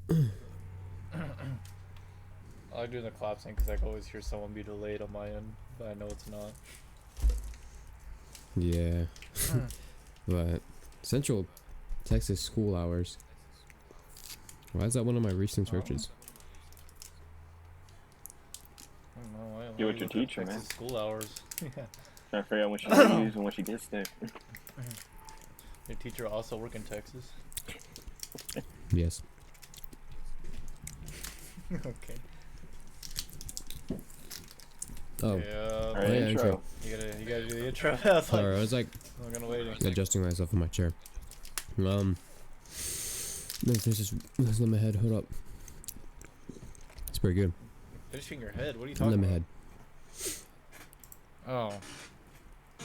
I like doing the clap thing because I can always hear someone be delayed on my end, but I know it's not. Yeah. But Central Texas school hours. Why is that one of my recent searches? I don't know. I You're only with your look at teacher, man. Texas school hours. Yeah. Trying to figure out when she leaves and when she gets there. Your teacher also work in Texas? Yes. Okay. Oh, Yeah. Alright, yeah, intro. You gotta do the intro. I was like, sorry, I was like I'm gonna wait. adjusting myself in my chair. Let's let my head hold up. It's pretty good. Finishing your head? What are you Let talking my about? head. Oh.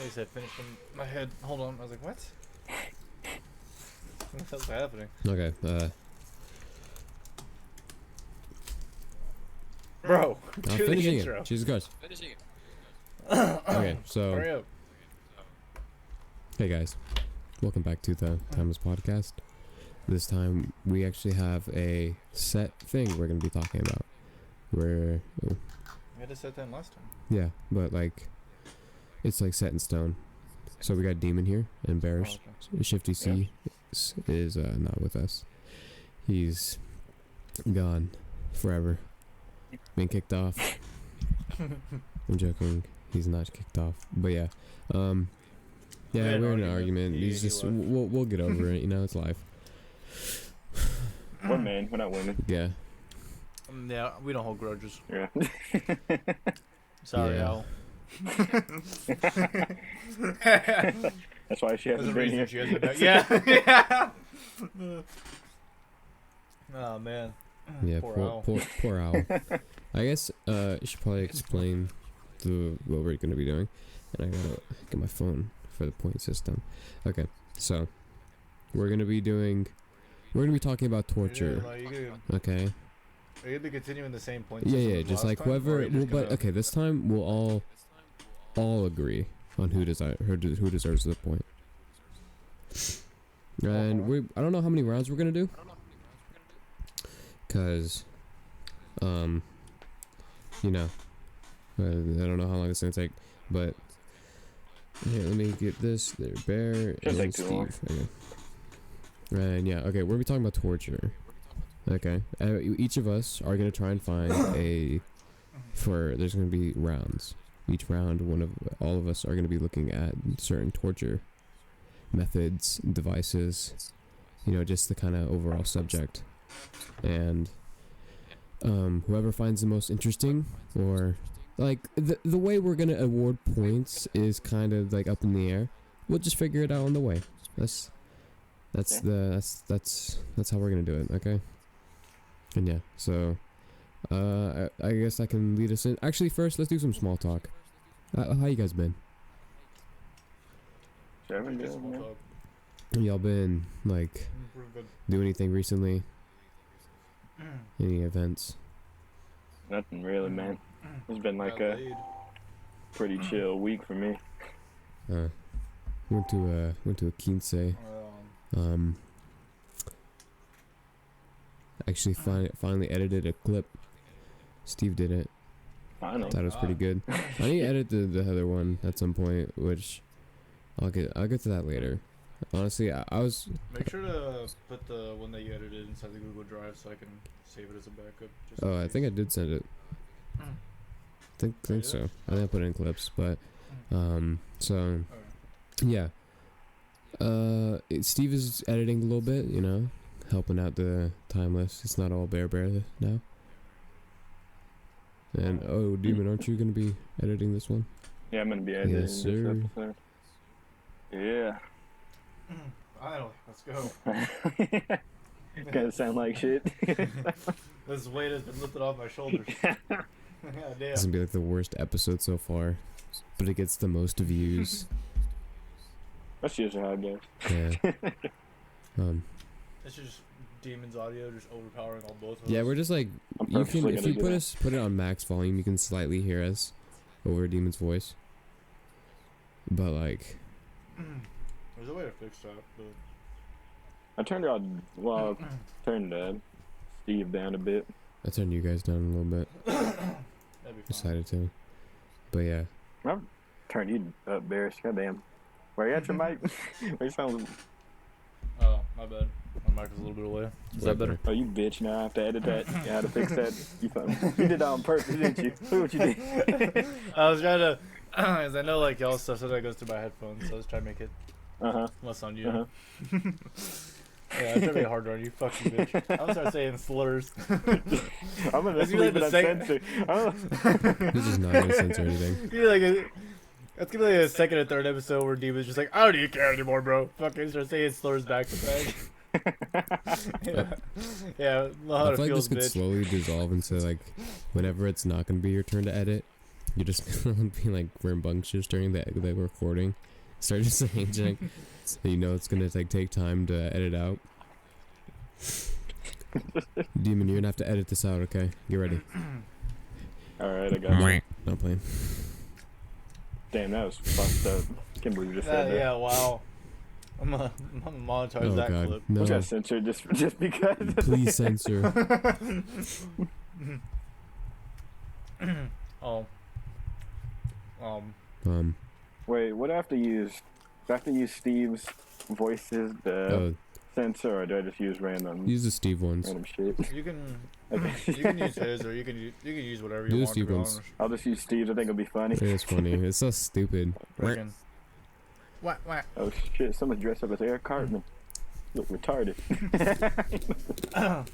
They said finishing my head. Hold on. I was like, what? What the hell's happening? Okay. Bro, I'm do the finishing intro. it. Jesus Christ. Finishing it. Okay, so Hurry up. hey guys, welcome back to the Timeless Podcast. This time we actually have a set thing we're gonna be talking about. We had to set that last time. Yeah, but like it's like set in stone. So we got Demon here and Bearish. Oh, Shifty C is not with us. He's gone forever. Been kicked off. I'm joking. He's not kicked off. But yeah. Yeah, We had an we're in an argument. argument. He He's just left. we'll get over it, you know, it's life. We're men, we're not women. Yeah. Yeah, we don't hold grudges. Yeah. Sorry, Yeah. Al. That's why she There's a hasn't been reason here. she hasn't been. Yeah. Oh man. Yeah, Poor Al. poor Owl. I guess you should probably explain what we're gonna be doing. And I gotta get my phone for the point system. Okay, so we're gonna be talking about torture. Okay. Are you gonna be continuing the same point? Yeah, system yeah, as just last like time, or whoever. are you just But gonna- okay, this time we'll all agree on who deserves the point. And I don't know how many rounds we're gonna do. Cause, you know, I don't know how long it's gonna take, but here, let me get this. There, Bear Shouldn't and take too long. Steve. Okay. And yeah, okay, we're gonna be talking about torture. Okay, each of us are gonna try and find there's gonna be rounds. Each round, all of us are gonna be looking at certain torture methods, devices, you know, just the kind of overall subject. And whoever finds the most interesting, or like the way we're gonna award points is kind of like up in the air. We'll just figure it out on the way. That's how we're gonna do it. Okay. And yeah, so I guess I can lead us in. Actually, first let's do some small talk. How you guys been? Seven Get days, small man. talk. Y'all been like Pretty good. do anything recently? Any events? Nothing really, man. It's been like Got a laid. pretty chill week for me. Went to a quince. Actually finally edited a clip. Steve did it. Finally. Thought it was pretty good. I need to edit the other one at some point, which I'll get to that later. Honestly, I was Make sure to put the one that you edited inside the Google Drive so I can save it as a backup. Just in I think I case. did send it. Think did? so. I think I put it in clips, but so Alright. yeah. Steve is editing a little bit, you know, helping out the Timeless. It's not all Bear now. And Demon, aren't you gonna be editing this one? Yeah, I'm gonna be editing Yes, this sir. episode. Yeah. Finally, let's go. Gonna sound like shit. This weight has been lifted off my shoulders. God damn. This is gonna be like the worst episode so far, but it gets the most views. That's usually how it goes. Yeah. It's just Demon's audio just overpowering all both of us. Yeah, we're just like I'm you can purposely if gonna you do that. put it on max volume, you can slightly hear us over Demon's voice. But like, There's a way to fix that, but I turned it on. Well, turned Steve down a bit. I turned you guys down a little bit. That'd be fine. Decided to. But yeah. I'll turn you up, Bears. Goddamn. Where you at your mic? You sound. Oh, my bad. My mic is a little bit away. Is that better? Oh, you bitch! Now I have to edit that. You how to fix that? You did that on purpose, didn't you? Look what you did. I was trying to, cause I know like y'all stuff sometimes goes through my headphones, so I was trying to make it less on you. Yeah, I try to be harder on you, fucking bitch. I'm gonna start saying slurs. I'm gonna Let's do leave like it the uncensored. This is not gonna censor anything. You're like that's gonna be like a second or third episode where Demon's just like, I don't even care anymore, bro. Fucking start saying slurs back to back. Yeah, know how I it feel like feels, this could bitch. slowly dissolve into like, whenever it's not gonna be your turn to edit, you're just gonna be like rambunctious during the recording. Start just saying shit, so you know it's gonna like take time to edit out. Demon, you're gonna have to edit this out, okay? Get ready. Alright, I got you. Not playing. Damn, that was fucked up. Can't believe you just said that. Yeah, wow. I'm gonna monetize Oh that god, clip. no! We got censored just because. Please censor. Oh. Wait, what do I have to use? Do I have to use Steve's voices to Oh, censor, or do I just use random use the Steve ones. shit? You can Okay. you can use his or you can use whatever you Do the want. To be Stevens. honest. I'll just use Steve's. I think it'll be funny. It is funny. It's so stupid. Freaking. What? Oh shit! Someone dressed up as Eric Cartman. Look retarded. I'm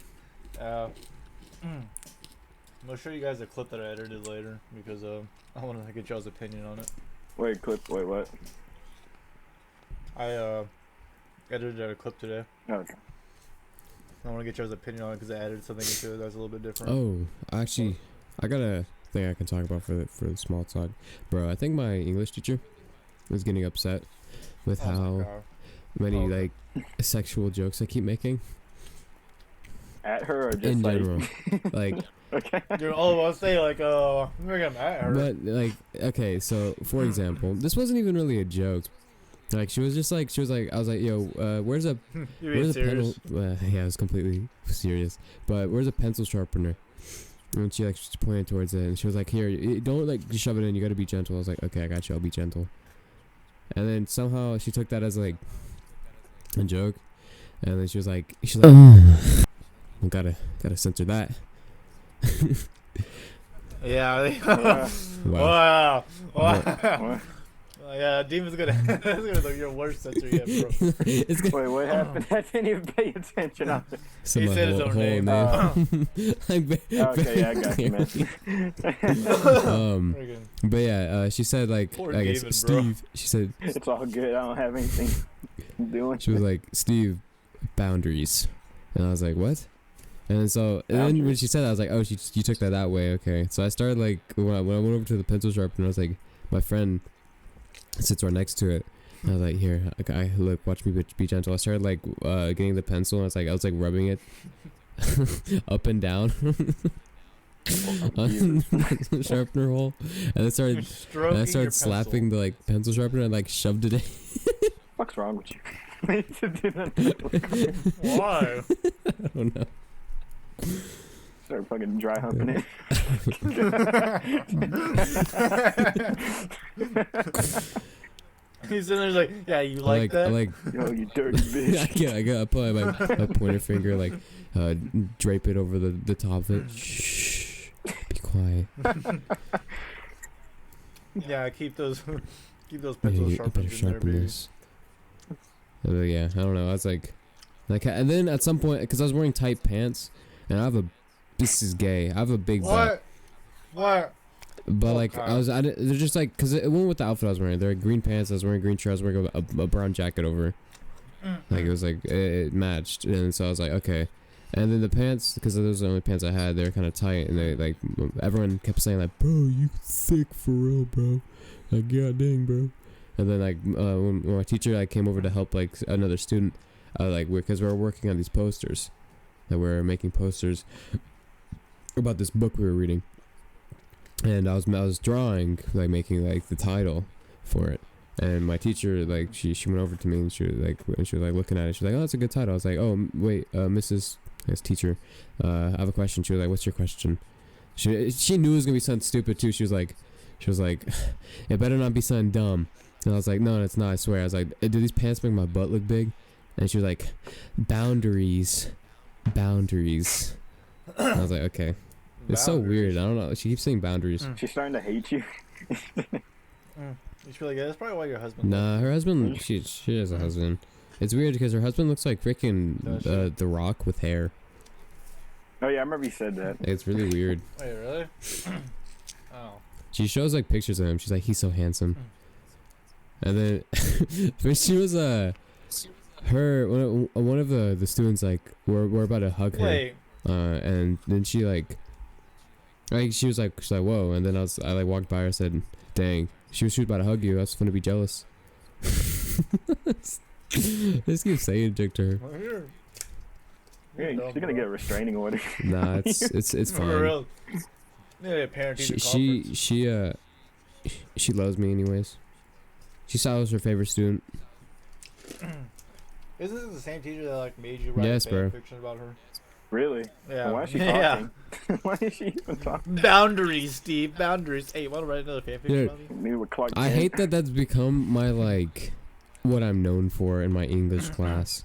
gonna show you guys a clip that I edited later because I want to get y'all's opinion on it. Wait, what? I edited a clip today. Okay. I want to get y'all's opinion on it because I added something into it that's a little bit different. Oh, actually, I got a thing I can talk about for the small talk, bro. I think my English teacher was getting upset with Oh my how God. many Okay. like sexual jokes I keep making At her or just in like? general. Like, Okay. Dude, all I'll say like we're gonna at her. but like, okay, so for example, this wasn't even really a joke. Like, she was like, I was like, yo, where's a You being where's a serious? pencil? Yeah, I was completely serious. But where's a pencil sharpener? And she like just pointed towards it, and she was like, "Here, don't like just shove it in. You gotta be gentle." I was like, "Okay, I got you. I'll be gentle." And then somehow she took that as like a joke, and then she's like, "I gotta censor that." Yeah. Wow. Wow. What? Yeah, Demon's gonna that's gonna be your worst censor yet, bro. It's good. Wait, what happened? I didn't even pay attention. So He my said his whole own name. Like, Okay, yeah, I got you, man. Friggin'. but yeah, she said like, Poor I guess David, bro. Steve. She said It's all good. I don't have anything doing. she was like, "Steve, boundaries," and I was like, "What?" And so, and then when she said that, I was like, "Oh, you took that way, okay." So I started like when I went over to the pencil sharpener, I was like, my friend sits right next to it. And I was like, "Here, okay, look, watch me be gentle." I started like getting the pencil. And I was like rubbing it up and down on the sharpener hole, and I started Stroking slapping the like pencil sharpener and like shoved it in. What's wrong with you? Why? I don't know. Start fucking dry humping it. He's in there like, yeah, you like I that? like Yo, you dirty bitch. I put my pointer finger like drape it over the top of it. Shh, be quiet. Yeah, keep those I pencils better sharpened in there, sharpen baby. this. Yeah, I don't know. I was like, and then at some point, because I was wearing tight pants, and this is gay. I have a big butt. What? But like Okay. they're just like, cause it went with the outfit I was wearing. They're green pants. I was wearing green shirt. I was wearing a brown jacket over. Like it was like it matched, and so I was like, okay. And then the pants, because those are the only pants I had, they were kind of tight, and they like everyone kept saying like, "Bro, you thick for real, bro." Like, god dang, bro. And then like when my teacher like came over to help like another student, like because we were working on these posters, that we were making posters about this book we were reading. And I was drawing, like making like the title for it, and my teacher she went over to me and she was like looking at it. She was like, "Oh, that's a good title." I was like, "Oh, wait, Mrs. This teacher, I have a question. She was like, "What's your question?" She knew it was gonna be something stupid too. She was like, "It better not be something dumb." And I was like, "No, it's not. I swear." I was like, "Do these pants make my butt look big?" And she was like, "Boundaries, boundaries." And I was like, "Okay." It's so weird. I don't know. She keeps saying boundaries. She's starting to hate you. You feel like, yeah, that's probably why your husband. Nah, her husband. She has a husband. It's weird because her husband looks like freaking The Rock with hair. Oh yeah, I remember you said that. It's really weird. Wait, really? Oh. She shows like pictures of him. She's like, he's so handsome. And then when she was her one of the students like we're about to hug her. Wait. And then she like she was like whoa, and then I like walked by her and said, dang, she was about to hug you. I was gonna be jealous. Just keep saying dick to her. Well, you're She's gonna get a restraining order. Nah, it's For fine. real. Yeah, a parent teacher conference. She loves me anyways. She saw I was her favorite student. Isn't this the same teacher that like made you write Yes, fan bro. fiction about her? Really? Yeah. Well, why is she Yeah. talking? Why is she even talking? Boundaries, Steve. Boundaries. Hey, you want to write another fan fiction Dude. about me? Me with Clark I Kent. hate that that's become my like what I'm known for in my English class.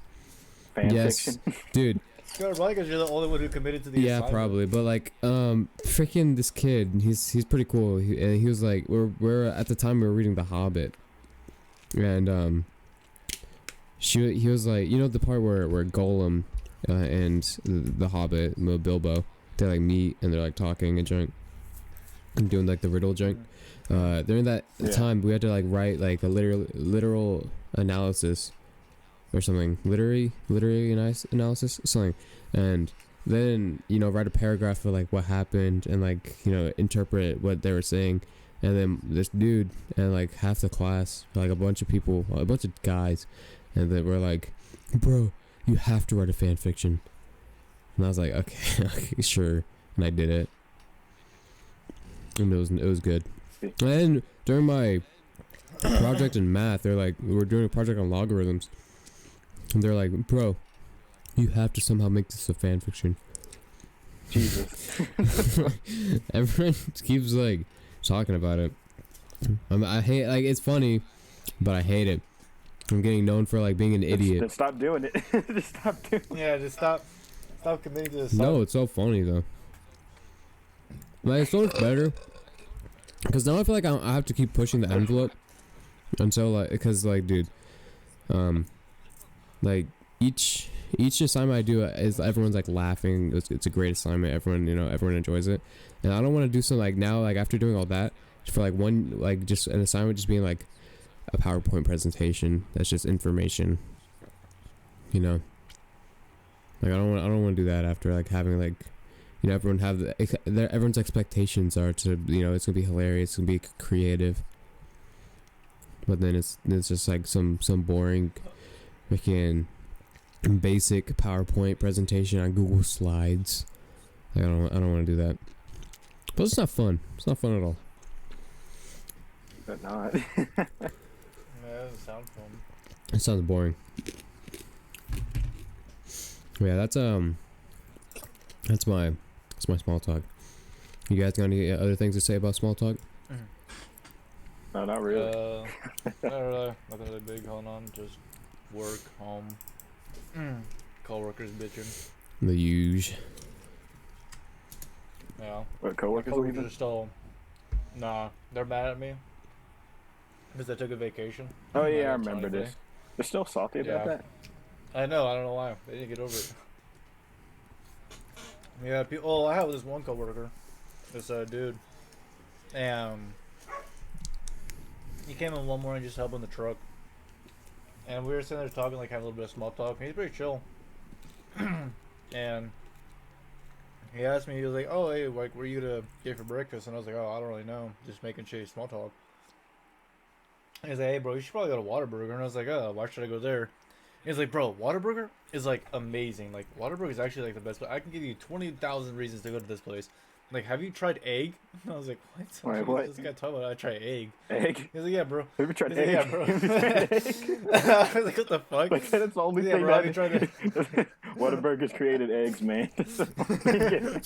Fan Yes, fiction. dude. Good, probably because you're the only one who committed to the Yeah, assignment. probably. But like, freaking this kid, he's pretty cool. And he was like, we're at the time we were reading The Hobbit, and he was like, you know the part where Gollum, and the Hobbit, Bilbo, they like meet and they're like talking and junk, and doing like the riddle junk. During that time, we had to like write like a literal analysis. Or something, literary analysis, something, and then write a paragraph for like what happened and like interpret what they were saying, and then this dude and like half the class, like a bunch of people, a bunch of guys, and they were like, "Bro, you have to write a fan fiction," and I was like, "Okay, okay, sure," and I did it, and it was good. And then during my project in math, they're like, we were doing a project on logarithms. And they're like, bro, you have to somehow make this a fan fiction. Jesus. Everyone keeps like talking about it. I hate, like, it's funny, but I hate it. I'm getting known for like being an idiot. Then stop doing it. Just stop doing it. Yeah, just stop committing to this. No, it's so funny though. Like, it's so much better. Because now I feel like I have to keep pushing the envelope. Until like, because like, dude, like each assignment I do is everyone's like laughing. It's a great assignment. Everyone enjoys it, and I don't want to do something like now, like after doing all that, for like one, like just an assignment just being like a PowerPoint presentation that's just information. Like I don't want to do that after like having like everyone have everyone's expectations are to it's gonna be hilarious, it's gonna be creative, but then it's just like some boring freaking basic PowerPoint presentation on Google Slides. Like, I don't want to do that. But it's not fun. It's not fun at all. But not. Yeah, that doesn't sound fun. It sounds boring. Yeah, that's my small talk. You guys got any other things to say about small talk? No, not really. Not really. Nothing really big going on. Just work, home, co-workers bitching. The huge. Yeah. What, coworkers Co-workers leaving? are still. Nah, they're mad at me because I took a vacation. Oh Like, yeah, I on remember Friday. this. They're still salty about Yeah. that. I know. I don't know why. They didn't get over it. Yeah. Oh, I have this one coworker. This dude. He came in one morning just helping the truck. And we were sitting there talking, like having a little bit of small talk. And he's pretty chill. And he asked me, he was like, "Oh, hey, like, what are you gonna get for breakfast?" And I was like, "Oh, I don't really know. Just making shitty small talk." He's like, "Hey, bro, you should probably go to Whataburger." And I was like, "Oh, why should I go there?" He's like, "Bro, Whataburger is like amazing. Like, Whataburger is actually like the best. But I can give you 20,000 reasons to go to this place. like, have you tried egg? And I was like, what? Wait, What what? is this guy talking about? I try egg. Egg? He's like, yeah, bro. Have you tried He's like, egg? yeah, bro. Have you tried egg? I was like, what the fuck? Like, that's the only Yeah, thing bro, have that... you tried it? Whataburger's created eggs, man. That's the only thing.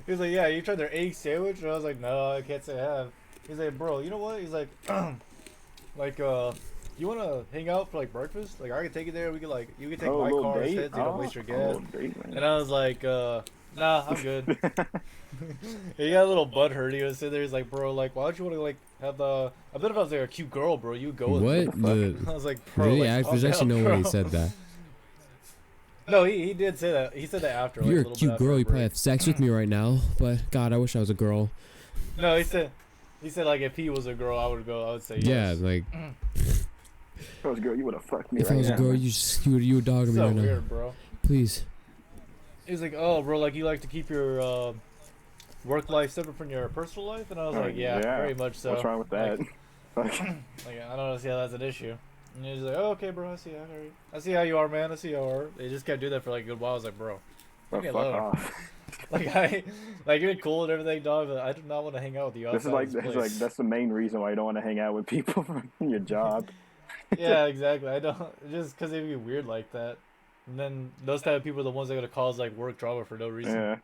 He's like, yeah, you tried their egg sandwich? And I was like, no, I can't say I have. He's like, bro, you know what? He's like, like, you want to hang out for, like, breakfast? Like, I can take you there. We could, like, you can take Oh, a my little car date? instead so you don't waste your A gas. little date, man. And I was like, nah, I'm good. He got a little butthurt. He was sitting there. He's like, bro, like, why don't you want to, like, have the... I bet if I was, like, a cute girl, bro, you go with me. What? The, I was like, bro, really? like, There's calm actually down, no way he bro. said that. No, he did say that. He said that after. Like, You're a little bit cute after girl. our You probably break. have sex with me right now, but God, I wish I was a girl. No, he said like if he was a girl, I would go. I would say Yeah, yes. like If I was a girl, you would have fucked me if I right was a now. girl, you would dog me So right now. weird, bro. Please. He's like, oh, bro, like you like to keep your work life separate from your personal life, and I was Oh, like, yeah, yeah. very much so. What's wrong with that? Like, I don't see how that's an issue. And he's like, oh, okay, bro, I see how I see how you are, man. I see how you are. They just kept doing that for like a good while. I was like, bro, Oh, leave me fuck alone. off. Like you're cool and everything, dog, but I do not want to hang out with you outside This is like, this place. that's the main reason why you don't want to hang out with people from your job. Yeah, exactly. I don't just because they'd be weird like that. And then those type of people are the ones that are gonna cause like work drama for no reason. Yeah.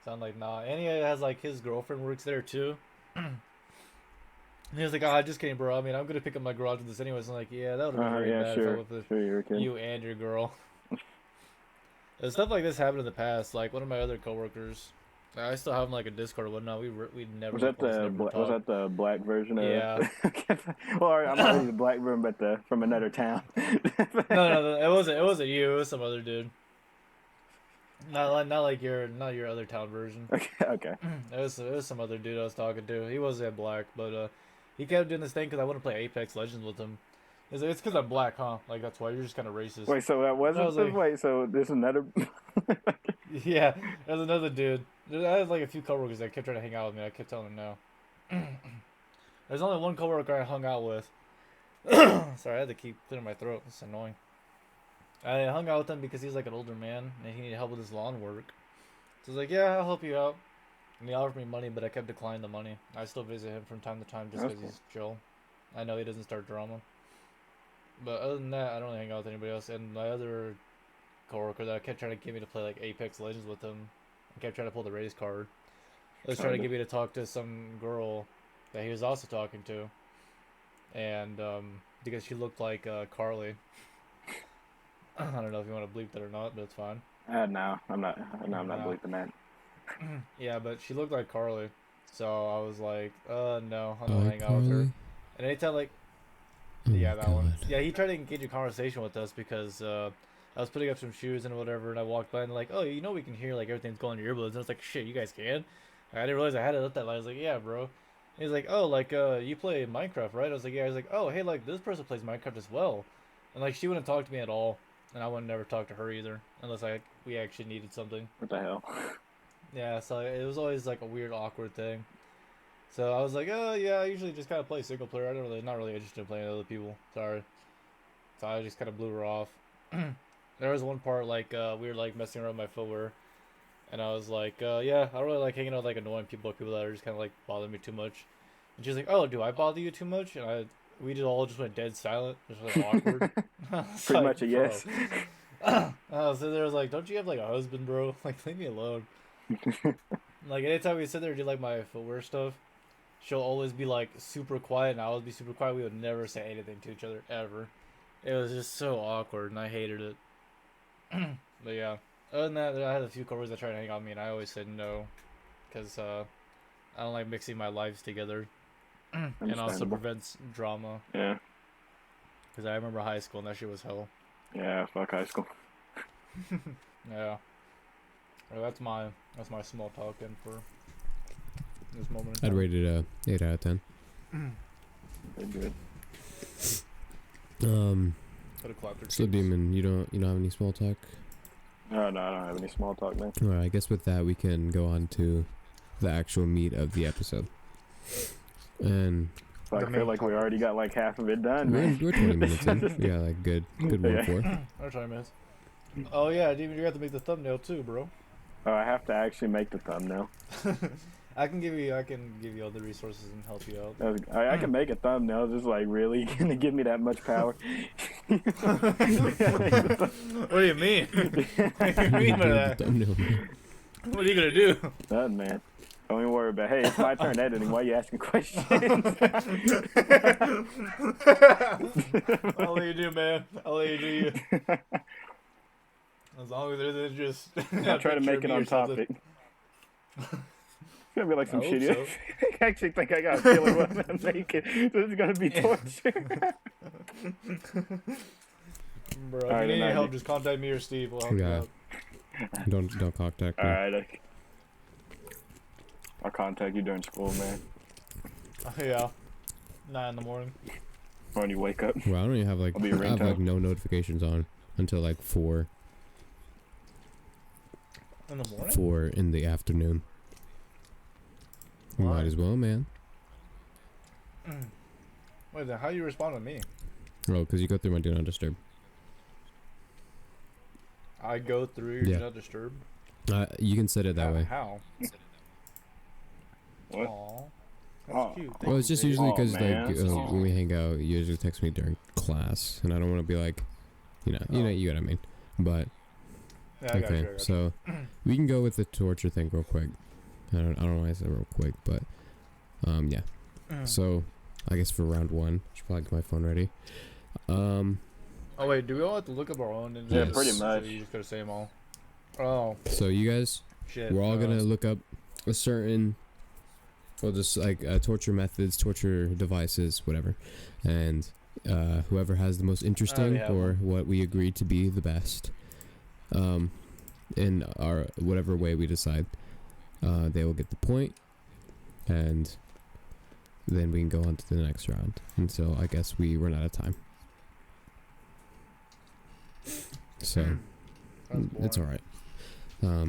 So I'm like, nah. And he has like his girlfriend works there too. And he was like, oh, just kidding, bro. I mean, I'm gonna pick up my garage with this anyways. I'm like, yeah, that would have been very Yeah, bad if I sure. went with Sure, you're a kid. you and your girl. And stuff like this happened in the past. Like one of my other coworkers, I still have him like a Discord or whatnot. We never. Was that almost the never was talked. that the black version of? Yeah. Well, I'm not really the black version, but from another town. No, it wasn't you. It was some other dude. Not like your other town version. Okay. It was some other dude I was talking to. He wasn't black, but he kept doing this thing because I want to play Apex Legends with him. It's because I'm black, huh? Like that's why you're just kind of racist. Wait, so that wasn't I was the like- wait. So there's another. Yeah, there's another dude. I had like a few coworkers that kept trying to hang out with me. I kept telling them no. There's only one coworker I hung out with. Sorry, I had to keep clearing my throat. It's annoying. I hung out with him because he's like an older man and he needed help with his lawn work. So I was like, yeah, I'll help you out. And he offered me money, but I kept declining the money. I still visit him from time to time just That's because he's chill. I know he doesn't start drama. But other than that, I don't really hang out with anybody else. And my other coworker that kept trying to get me to play like Apex Legends with him, I kept trying to pull the race card. He was trying to get me to talk to some girl that he was also talking to, and because she looked like Carly. I don't know if you want to bleep that or not, but it's fine. No, I'm not. No, I'm not No. bleeping that. Yeah, but she looked like Carly, so I was like, no, I don't Oh, hang out with her. Carly? And anytime like, Oh yeah, my that one. God. Yeah, he tried to engage in conversation with us because I was putting up some shoes and whatever, and I walked by and like, oh, you know we can hear like everything's going in your earbuds. And I was like, shit, you guys can? I didn't realize I had it up that line. I was like, yeah, bro. And he's like, oh, like you play Minecraft, right? I was like, yeah. He's like, oh, hey, like this person plays Minecraft as well, and like she wouldn't talk to me at all, and I would never talk to her either unless we actually needed something. What the hell? Yeah, so it was always like a weird, awkward thing. So I was like, oh yeah, I usually just kind of play single player. Not really interested in playing with other people. Sorry. So I just kind of blew her off. There was one part like we were like messing around with my footwear, and I was like, yeah, I don't really like hanging out with like annoying people that are just kind of like bothering me too much. And she's like, oh, do I bother you too much? And we just all just went dead silent. It was like awkward. I was Pretty like, much a yes. So there was like, don't you have like a husband, bro? Like, leave me alone. Like anytime we sit there and do like my footwear stuff, she'll always be like super quiet and I'll always be super quiet. We would never say anything to each other ever. It was just so awkward and I hated it. But yeah, other than that, I had a few coworkers that tried to hang out with me and I always said no, because I don't like mixing my lives together, and also Understandable. prevents drama. Yeah. Because I remember high school and that shit was hell. Yeah. Fuck high school. Yeah. Well, that's my small talk in for this moment. in I'd time. rate it 8 out of 10. Pretty good. Could have clapped their So cheeks. Demon, you don't have any small talk? No, I don't have any small talk, man. Alright, I guess with that we can go on to the actual meat of the episode. And So I The feel main like we topic. already got like half of it done, we're, man. we're 20 minutes in. We got like good Yeah. 1-4. Our time is. Oh yeah, Demon, you have to make the thumbnail too, bro. Oh, I have to actually make the thumbnail. I can give you all the resources and help you out. I can make a thumbnail. Just like really gonna give me that much power. What do you mean? What do you mean by that? Thumbnail, man. What are you gonna do? Nothing, man. Don't even worry about. Hey, it's my turn editing. Why are you asking questions? I'll let you do, man. I'll let you do you. As long as it isn't just. I'll try to make it on topic. It's gonna be like some I hope shitty. so. I actually think I got a feeling what I'm gonna make it. This is gonna be torture. Bro, if Alright, you need then, help, Andy. just contact me or Steve. We'll help you Yeah. out. Don't contact me. All right. I'll contact you during school, man. Yeah. 9 in the morning. Or when you wake up. Well, I don't even have like I'll be your I have like ringtone. no notifications on until like 4 In the morning? in the afternoon. You Why? might as well, man. Wait, then how you respond to me? Oh, because you go through my do not disturb. I go through your Yeah. do not disturb. You can set it that way. How? What? Aw. That's Aw. cute. Well, it's just usually Aw, because man. like when we hang out, you usually text me during class, and I don't want to be like, you know, Oh. you know what I mean. But Yeah, I got okay, you, I got you. so we can go with the torture thing real quick. I don't know why I said real quick, but yeah. So I guess for round 1, I should probably get my phone ready. Oh wait, do we all have to look up our own? And Yeah, just- pretty so much. you just gotta say them all. Oh So you guys, shit. we're all gonna look up a certain, well, just like torture methods, torture devices, whatever, and whoever has the most interesting have or one. what we agreed to be the best, in our whatever way we decide, they will get the point, and then we can go on to the next round until I guess we run out of time. So it's all right. I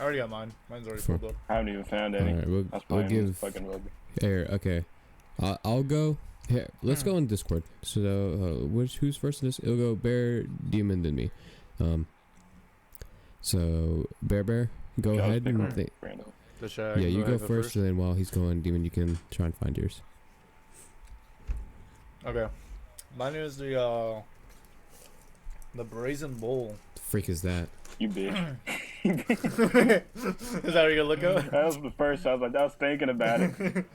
already got mine. Mine's already For- filled up. I haven't even found All any. right, we'll That's we'll mine. give Fucking rugby. here. Okay, I'll go. Here, let's go on Discord. So, who's first in this? It'll go Bear, Demon, then me. So Bear, go Josh, ahead pick and one. think. Random. Yeah, Yeah, you go first, and then while he's going, Demon, you can try and find yours. Okay. Mine is the Brazen Bull. The freak is that? You bitch. Is that what you're gonna look up? That was the first. I was thinking about it.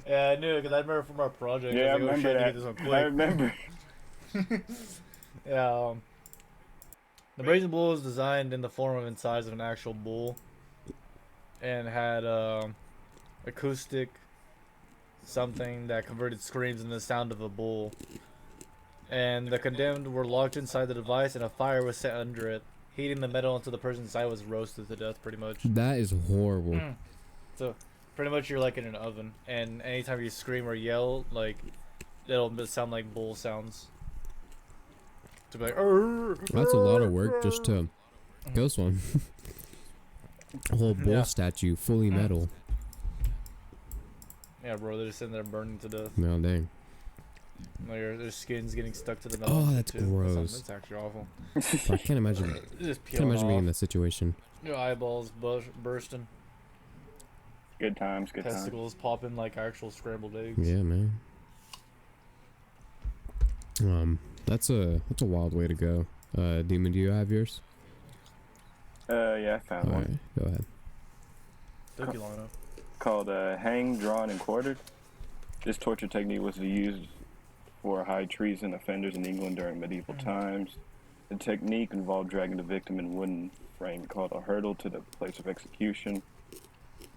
Yeah, I knew because I remember from our project. Yeah, I I was like, oh, remember shit, that. Get this one I quick. remember. Yeah. The Brazen Bull was designed in the form and size of an actual bull, and had acoustic something that converted screams into the sound of a bull. And the condemned were locked inside the device, and a fire was set under it, heating the metal until the person inside was roasted to death, pretty much. That is horrible. So, pretty much you're like in an oven, and anytime you scream or yell, like, it'll sound like bull sounds. To be like, "Arr, That's a lot of work just to ghost one. A whole bull Yeah. statue, fully metal. Yeah, bro, they're just sitting there burning to death. No, dang. Like, their skin's getting stuck to the metal. Oh, that's too. gross. That's actually awful. I can't imagine. It just Can't peeling imagine being in off. that situation. Your eyeballs bursting, Good times. Good times. testicles popping like actual scrambled eggs. Yeah, man. That's a wild way to go. Demon, do you have yours? Yeah, I found All one. right, go ahead. Took you long enough. Called hang, drawn, and quartered. This torture technique was used for high treason offenders in England during medieval times. The technique involved dragging the victim in a wooden frame called a hurdle to the place of execution.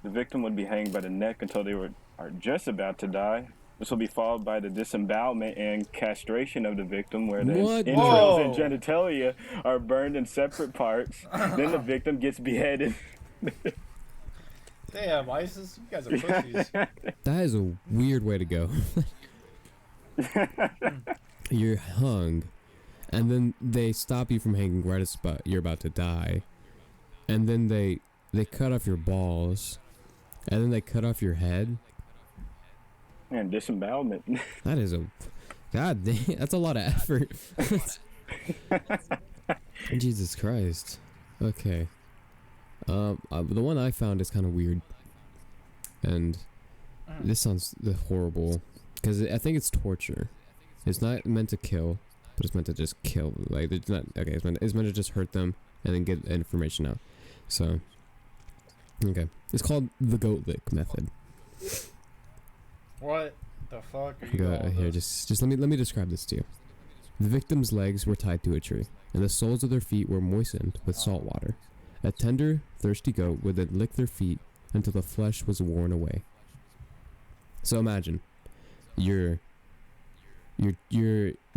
The victim would be hanged by the neck until they are just about to die. This will be followed by the disembowelment and castration of the victim, where the What? entrails and Whoa. genitalia are burned in separate parts. Then the victim gets beheaded. Damn, ISIS, you guys are pussies. That is a weird way to go. You're hung, and then they stop you from hanging right as you're about to die, and then they cut off your balls, and then they cut off your head. And disembowelment. That is a god damn. That's a lot of effort. Jesus Christ. Okay. The one I found is kind of weird, and this sounds horrible, because I think it's torture. It's not meant to kill, but it's meant to just kill. Like it's not okay. It's meant to just hurt them and then get information out. So, okay, it's called the goat lick method. What the fuck are you Go going here. with? Just let me describe this to you. The victim's legs were tied to a tree, and the soles of their feet were moistened with salt water. A tender, thirsty goat would then lick their feet until the flesh was worn away. So imagine, you're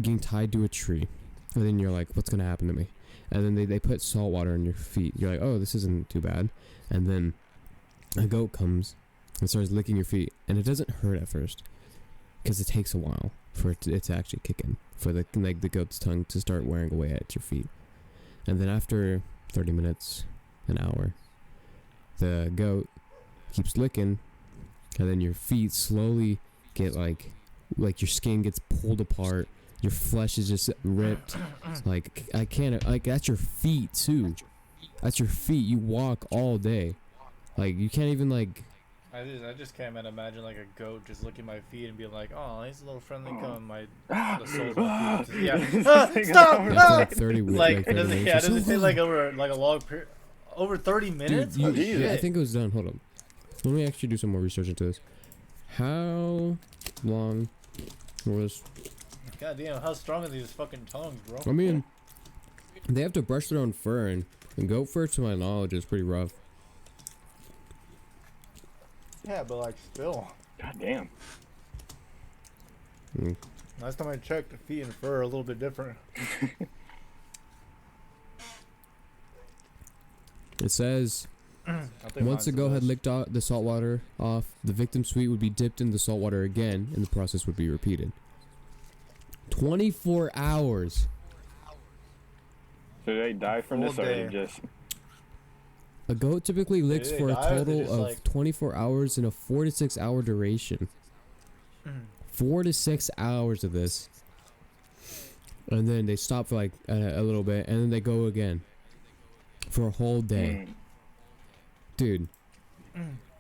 getting tied to a tree, and then you're like, what's gonna happen to me? And then they put salt water on your feet. You're like, oh, this isn't too bad. And then a goat comes and starts licking your feet, and it doesn't hurt at first, because it takes a while for it to actually kick in, for the goat's tongue to start wearing away at your feet. And then after 30 minutes, an hour, the goat keeps licking, and then your feet slowly get like your skin gets pulled apart, your flesh is just ripped. Like, I can't, like, that's your feet too. That's your feet. You walk all day. Like, you can't even, like, I just can't imagine like a goat just looking at my feet and being like, oh, he's a little friendly coming my the soles of my feet. Yeah. Stop! after No! like 30 weeks. Like, like it 30 doesn't, minutes, yeah, it you're doesn't so take long. like over like a long period. Over 30 minutes? Dude, Oh, I shit. think it was done. Hold on. Let me actually do some more research into this. How long was... God damn, how strong are these fucking tongues, bro? I mean, they have to brush their own fur, and goat fur, to my knowledge, is pretty rough. Yeah, but like still. God damn. Mm. Last time I checked, feet and fur are a little bit different. It says, I think once the mine's goat had best. licked out the salt water off, the victim's feet would be dipped in the salt water again, and the process would be repeated. 24 hours. So they die from Full this, or they day. just... A goat typically licks they for a die, or they total just, of like- 24 hours in a 4 to 6 hour duration. 4 to 6 hours of this. And then they stop for like a little bit, and then they go again. For a whole day. Mm. Dude,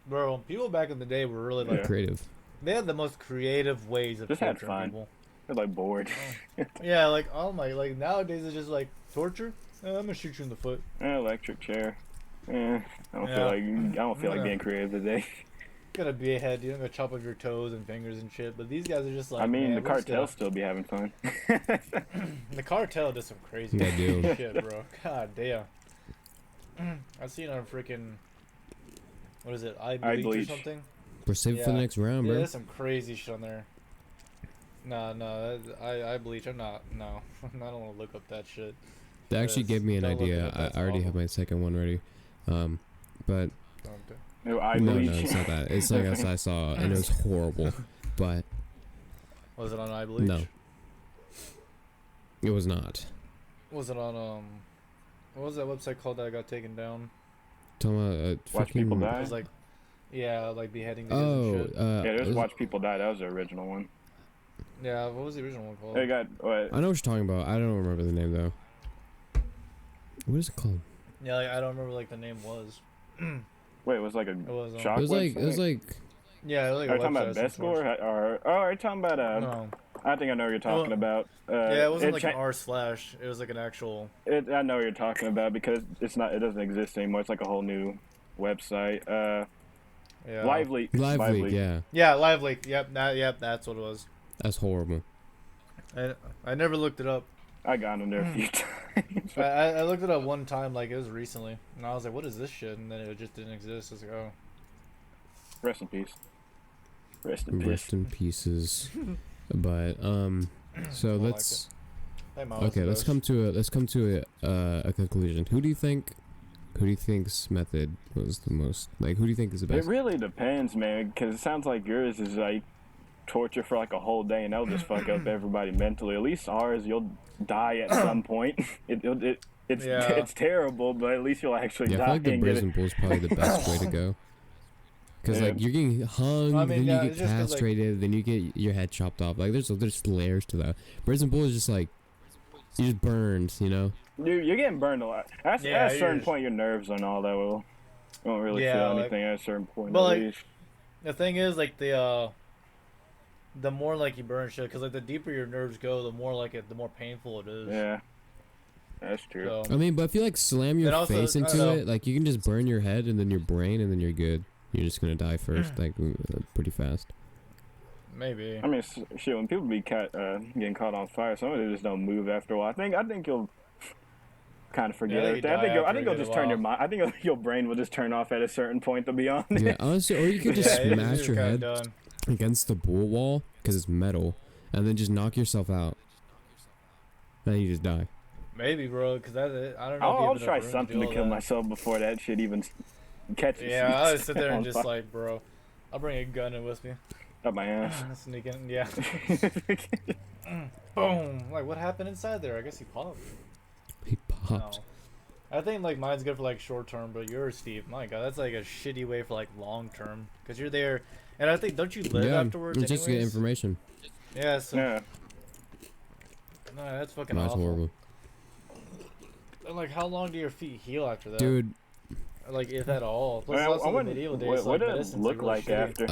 Bro, people back in the day were really like, Yeah. creative. they had the most creative ways of Just had torturing fun. people. They're like bored. Yeah, like, oh my, like nowadays it's just like, torture? I'm gonna shoot you in the foot. Electric chair. I don't Yeah. feel like Yeah. being creative today. Gotta be a head, you don't gotta chop off your toes and fingers and shit, but these guys are just like, I mean, man, the we're just cartel still be having fun. the cartel does some crazy They do. shit, bro. God damn. I've seen on freaking, what is it, iBleach or iBleach. something? We're saving for the Yeah. next round, Yeah, bro. there's some crazy shit on there. No, iBleach, I'm not, no. I don't want to look up that shit. They actually Yes, gave me an don't look it idea. up, that's I already have awful. my second one ready. But Don't do- No, I no, bleach. it's not that. It's like I saw, and it was horrible. But Was it on iBleach? no, it was not. Was it on, what was that website called that got taken down? Talking about Watch people freaking- It die. was like, yeah, like beheading videos Oh, and shit. Yeah, it just was- watch people die. That was the original one. Yeah, what was the original one called? They got what? I know what you're talking about. I don't remember the name though. What is it called? Yeah, like, I don't remember like the name was. Wait, it was like a It was, shock It was like website? yeah, it was like Are a you talking about website of some Best Score? sort. Or are you talking about No. I think I know what you're talking about. Yeah, it wasn't like cha- an r slash. It was like an actual. I know what you're talking about because it's not. It doesn't exist anymore. It's like a whole new website. Yeah. Lively. Live Leak, yeah. Yeah, Live Leak. Yep, that's what it was. That's horrible. I never looked it up. I got in there a few times. I looked it up one time, like it was recently, and I was like, "What is this shit?" And then it just didn't exist. I was like, "Oh, Rest in peace. Rest in peace. Rest in pieces. But so More like let's hey, Mom, what's okay. the Let's come to a conclusion. Who do you think's method was the most like? Who do you think is the It best? really depends, man, because it sounds like yours is like torture for like a whole day, and that'll just fuck up everybody mentally. At least ours, you'll die at some point. It's Yeah. it's terrible, but at least you'll actually Yeah, I die. feel like the and get prison pool is probably the best way to go. Because like Yeah. you're getting hung, I mean, then yeah, you it's get just 'cause, like- castrated, then you get your head chopped off. Like there's layers to that. Prison pool is just like you just burned, you know. You're getting burned a lot. At Yeah, a certain you're- point, your nerves and all that will Don't really Yeah, feel like, anything at a certain point but at like least. the thing is, like the more like you burn shit, because like the deeper your nerves go, the more like the more painful it is. Yeah, that's true. So I mean, but if you like slam your and also, face I don't into know. it, like you can just burn your head and then your brain, and then you're good. You're just gonna die first, like pretty fast. Maybe. I mean, shit. When people be getting caught on fire, some of them just don't move after a while. I think you'll kind of Yeah, forget I think you everything. I die think after a you'll good just turn your while. mind. I think your brain will just turn off at a certain point. To be honest. Yeah, honestly, or you could just Yeah, it's smash just your kind of head done. against the bull wall because it's metal, and then just knock yourself out. Then you just die. Maybe, bro, because that's it. I don't know if you I'll have enough try room something do to all kill that. myself before that shit even catches. Yeah, I would sit there and on just fire. like, bro, I'll bring a gun in with me. Up my ass. Sneak in, yeah. Boom! Like, what happened inside there? I guess he popped. He popped. No. I think like mine's good for like short term, but yours, Steve, my God, that's like a shitty way for like long term, because you're there, and I think don't you live Yeah, afterwards? it's just to get anyways? information. Yeah, so Yeah. no, that's fucking That's awful. horrible, And, like, how long do your feet heal after that? dude. Like, if at all. Plus, I also the wonder medieval days, what like, did it medicine's look really like shitty. after.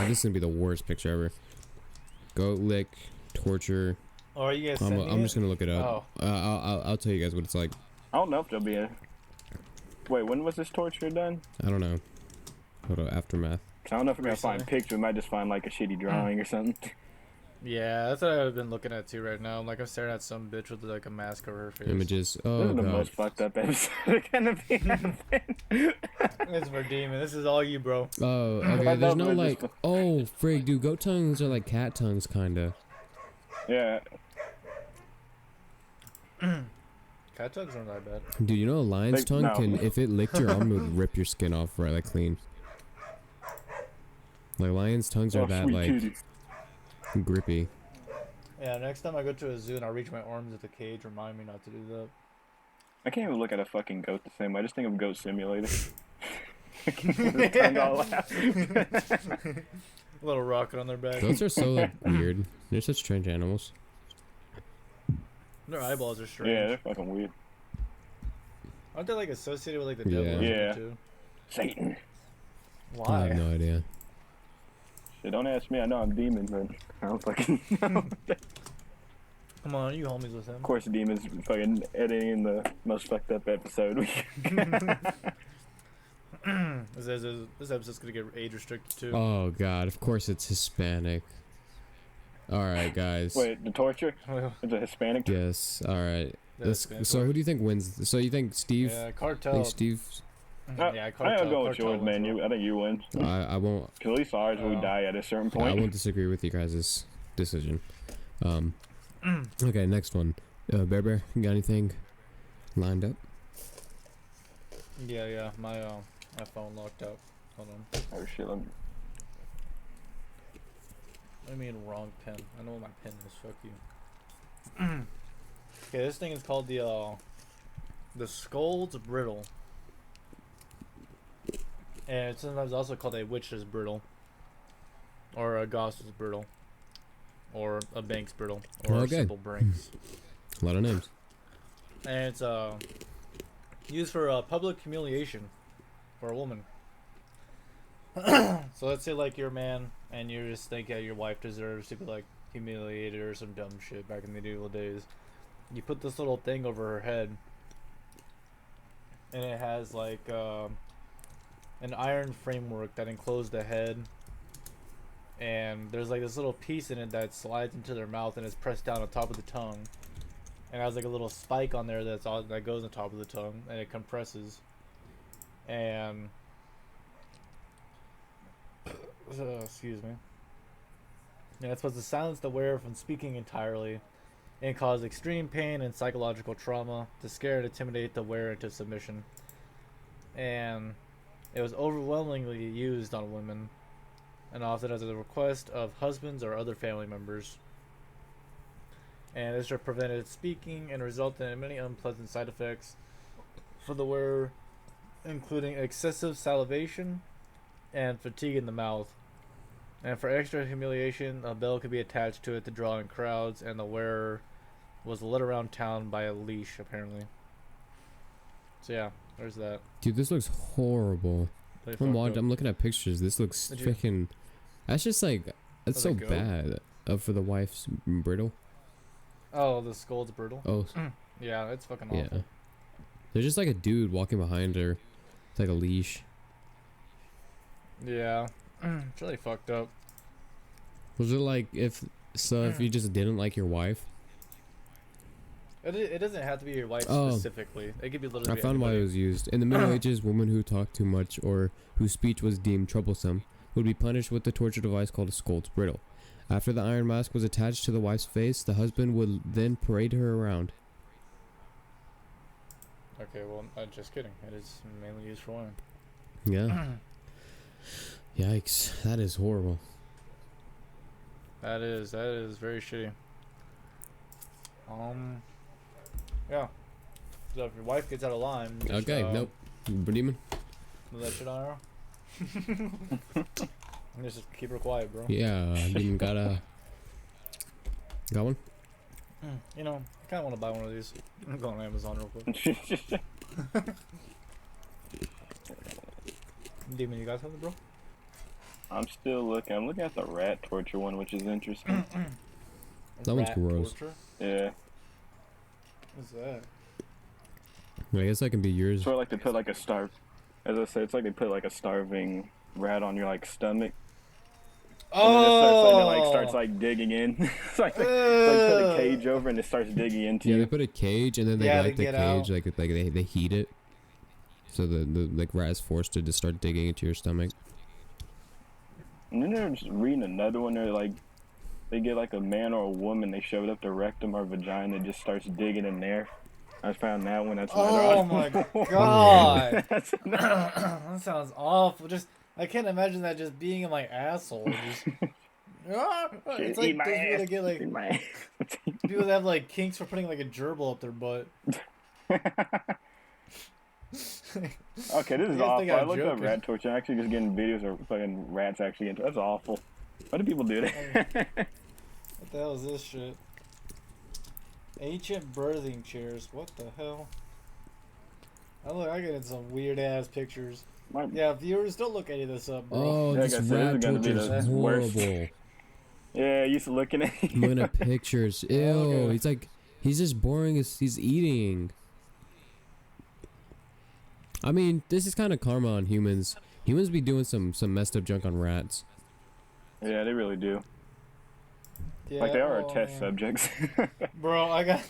This is gonna be the worst picture ever. Goat lick, torture. Oh, are you guys I'm sending just gonna look it up. Oh. I'll tell you guys what it's like. I don't know if there'll be a. Wait, when was this torture done? I don't know. Hold on, aftermath. 'Cause I don't know if we're gonna find Recently. pictures. We might just find like a shitty drawing or something. Yeah, that's what I've been looking at too right now. I'm like, I'm staring at some bitch with like a mask over her face. Images. This Oh is the god. most fucked up episode gonna be. It's for demon. This is all you, bro. Oh, okay. I There's know, no but like. just- Oh, frig, dude. Goat tongues are like cat tongues, kinda. Yeah. Cat tongues aren't that bad. Dude, you know a lion's Like, tongue no. can, if it licked your arm, it would rip your skin off right, like clean. Like lions' tongues are Oh, that sweet like kitty. grippy. Yeah, next time I go to a zoo and I reach my arms at the cage, remind me not to do that. I can't even look at a fucking goat the same way. I just think of Goat Simulator. The tongue all out. A little rocket on their back. Goats are so like weird. They're such strange animals. Their eyeballs are strange. Yeah, they're fucking weird. Aren't they like associated with like the devil Yeah. or something Yeah. too? Satan. I Why? have no idea. Shit, don't ask me. I know I'm demon, but I don't fucking know. Come on, you homies with him. Of course, demons fucking editing the most fucked up episode. This episode's gonna get age restricted too. Oh god, of course it's Hispanic. Alright guys. Wait, the torture? It's a Hispanic. Yes, alright. That's So who do you think wins? So you think Steve? Yeah, I cartel. think Steve. Yeah, I cartel. don't go with Cartel yours, man. wins, I think you win. I won't. 'Cause at least ours will Oh. die at a certain I point. won't disagree with you guys' decision. Okay, next one. Bear Bear, you got anything lined up? Yeah, my phone locked out. Hold on. Oh shit! Let me... I mean wrong pen. I know what my pen is. Fuck you. Okay, this thing is called the Scold's Brittle, and it's sometimes also called a witch's brittle, or a gospel's brittle, or a bank's brittle, or Okay. a simple brinks. A lot of names. And it's used for public humiliation for a woman. So let's say like you're a man and you just think that your wife deserves to be like humiliated or some dumb shit back in the medieval days. You put this little thing over her head, and it has like an iron framework that enclosed the head, and there's like this little piece in it that slides into their mouth and is pressed down on top of the tongue, and has like a little spike on there that goes on top of the tongue, and it compresses, and excuse me. Yeah, it's supposed to silence the wearer from speaking entirely, and cause extreme pain and psychological trauma, to scare and intimidate the wearer into submission. And it was overwhelmingly used on women, and often as a request of husbands or other family members. And this prevented speaking and resulted in many unpleasant side effects for the wearer, including excessive salivation and fatigue in the mouth. And for extra humiliation, a bell could be attached to it to draw in crowds, and the wearer was led around town by a leash, apparently. So yeah, Where's that? Dude, this looks horrible. They I'm fucked up. I'm looking at pictures. This looks Did you- freaking. That's just like that's How's so it go? bad. For the wife's brittle. Oh, the skull's brittle. Oh, Yeah, it's fucking awful. yeah. There's just like a dude walking behind her. It's like a leash. Yeah. It's really fucked up. Was it like if you just didn't like your wife? It doesn't have to be your wife Oh. specifically. It could be literally. I found why it anybody. was used. In the Middle Ages, women who talked too much or whose speech was deemed troublesome would be punished with the torture device called a scold's brittle. After the iron mask was attached to the wife's face, the husband would then parade her around. Okay, well, just kidding. It is mainly used for women. Yeah. Yikes. That is horrible. That is very shitty. Yeah. So if your wife gets out of line, just, Okay, nope. Demon? move that shit on her. Just keep her quiet, bro. Yeah, Demon got one? You know, I kind of want to buy one of these. I'm going on Amazon real quick. Demon, you got something, bro? I'm still looking. I'm looking at the rat torture one, which is interesting. That one's Rat gross. torture? Yeah. What's that? I guess that can be yours. Sort of like they put like a as I said, it's like they put like a starving rat on your like stomach. And then it starts like digging in. It's like they put a cage over and it starts digging into Yeah, they you. put a cage and then they Yeah, light they the get cage, out. like they heat it. So the like rat is forced to just start digging into your stomach. And then they're just reading another one. They're like, they get like a man or a woman. They shove it up their rectum or vagina. It just starts digging in there. I found that one. That's Oh my god. That sounds awful. Just I can't imagine that just being in my asshole. Just it's like Eat my those people ass. that get like Eat my ass. people that have like kinks for putting like a gerbil up their butt. Okay, this is You guys awful. think I I'm looked up joking. rat torture. I'm actually just getting videos of fucking rats actually into. That's awful. Why do people do that? What the hell is this shit? Ancient birthing chairs. What the hell? Oh look, I get some weird ass pictures. My- Yeah, viewers, don't look any of this up, bro. Oh, Like I this said, this rat is gonna be torture is the worst. horrible. Yeah, used to looking at. I'm looking at pictures. Ew, Okay. he's just boring as he's eating. I mean, this is kind of karma on humans. Humans be doing some messed up junk on rats. Yeah, they really do. Yeah, Like they are our oh, test man. subjects. Bro, I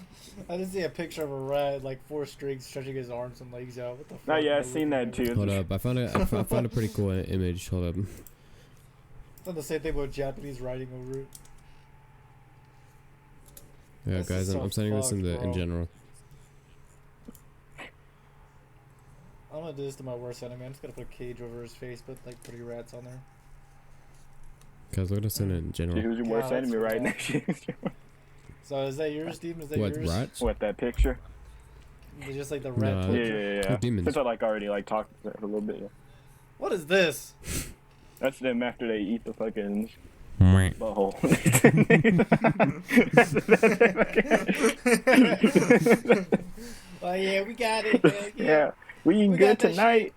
just see a picture of a rat, like 4 strings stretching his arms and legs out. What the fuck? Oh yeah, am I I've seen looking that at? too. Hold up, I found a pretty cool image. Hold up. It's not the same thing with Japanese writing over it. Yeah, This guys, is I'm so sending this in fucked, in bro. general. I'm gonna do this to my worst enemy. I'm just gonna put a cage over his face, put like 3 rats on there. Guys, we're gonna send it in Dude, general. who's your God, worst that's enemy right now? rough. So is that yours, Steven? Is that What, yours? rats? What, that picture? Is it just like the rat No, Yeah, torture? yeah, yeah. Oh, demons. Since I like already like talked for a little bit. Yeah. What is this? That's them after they eat the fucking butthole. Oh yeah, we got it. Hell yeah. Yeah, we eating We good got that tonight.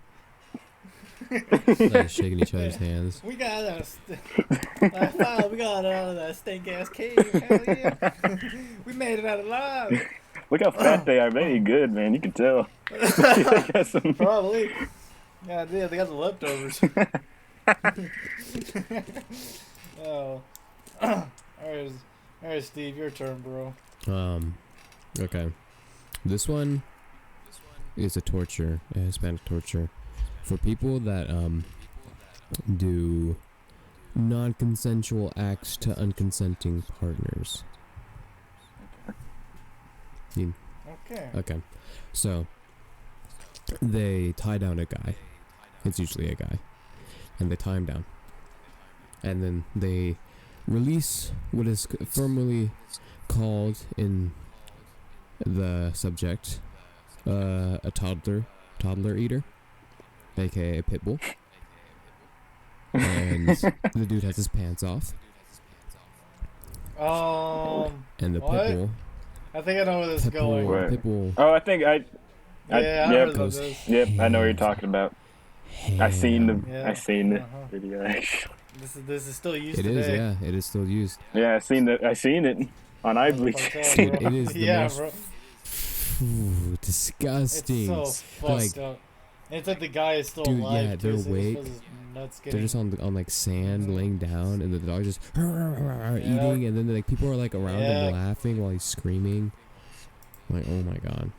Like shaking each other's hands. We got us. We got out of that stink ass cave. Hell yeah. We made it out alive. Look how fat they are. They eat good, man. You can tell. They got some- Probably. Yeah, they got the leftovers. Oh. Alright, Steve, your turn, bro. Okay. This one is a torture, a Hispanic torture, for people that do non-consensual acts to unconsenting partners. Okay. Okay, so they tie down a guy. It's usually a guy, and they tie him down, and then they release what is formally called in the subject a toddler eater, aka a pit bull, and the dude has his pants off, and the What? pit bull I think I know where this is going. Right. pit bull Oh, I think I I- Yeah, I yep. heard about Goes this. Yep, I know what you're ham. talking about. I seen the Yeah. I seen the Uh-huh. video actually. This is still used It today. is, yeah. It is still used. Yeah, I seen it on iBleach. Fucked up, Dude, bro. it is the yeah, most bro. Ooh, It's disgusting. so fucked Like, up. And it's like the guy is still dude, alive. yeah, too, they're so it's awake. supposed his nuts They're getting. just on like sand, laying down, and the dog just eating, and then like people are like around Yeah. him laughing while he's screaming. Like, oh my god.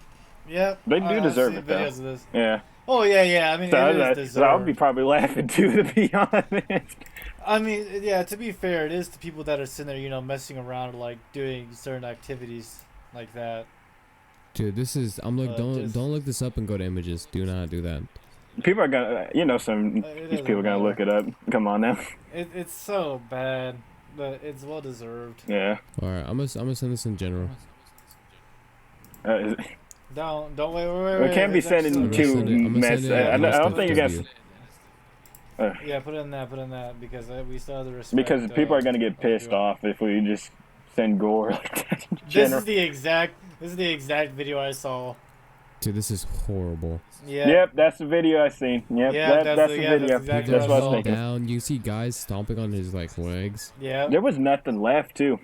Yep. They do deserve I've it, seen though. videos of this. Yeah. Oh yeah. I mean, So, it is so I'll be deserved. probably laughing too, to be honest. I mean, yeah. To be fair, it is to people that are sitting there, messing around, like doing certain activities like that. Dude, this is. I'm like, don't Just- look this up and go to images. Do not do that. People are gonna, some It these doesn't people are gonna matter. look it up. Come on now. It's so bad, but it's well deserved. Yeah. All right, I'm gonna send this in general. Don't wait. We can't be It's actually- sending I'm gonna too send it- I'm gonna mess. send it I in don't stuff think you to guys, you. Yeah, put in that because we still have the respect. because people are gonna get what we pissed do. off if we just send gore like that in This general. is the exact video I saw. Dude, this is horrible. Yeah. Yep, that's the video I seen. Yep, Yeah, that's the video. that's exactly That's what what I I was saw. thinking. Down, you see guys stomping on his like legs. Yeah. There was nothing left too.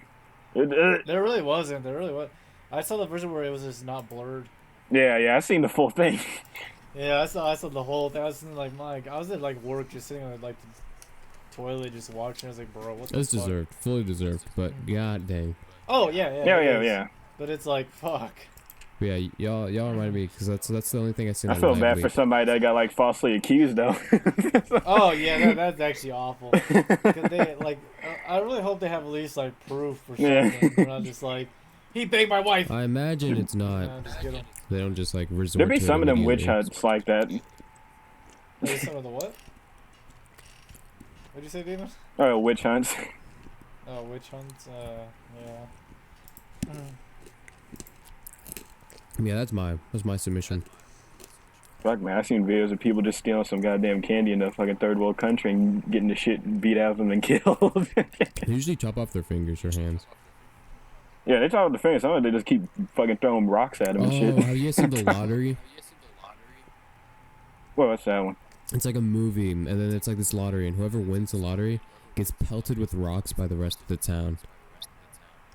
There really wasn't. There really was. I saw the version where it was just not blurred. Yeah, I seen the full thing. Yeah, I saw the whole thing. I was sitting like, Mike, I was at like work, just sitting on like the toilet, just watching. I was like, bro, what the It's fuck? deserved, fully deserved. But god dang. Oh yeah. it is. Yeah. But it's like, fuck. But yeah, y'all reminded me because that's the only thing I seen. I on feel Live bad Leak. for somebody that got like falsely accused though. Oh yeah, that's actually awful. 'Cause they like, I really hope they have at least like proof or something. Yeah. They're not just like, he banged my wife. I imagine it's not. Just get him. They don't just like resort. There be to it some of them witch immediately. hunts like that. Maybe some of the what? What'd you say, Demon? Oh, witch hunts. Oh, witch hunts. Yeah. Yeah, that's my submission. Fuck man, I seen videos of people just stealing some goddamn candy in a fucking third world country and getting the shit beat out of them and killed. They usually chop off their fingers or hands. Yeah, they talk with the fingers. Some of them they just keep fucking throwing rocks at them and Oh, shit. have you guys seen the lottery? Well, what's that one? It's like a movie, and then it's like this lottery, and whoever wins the lottery gets pelted with rocks by the rest of the town.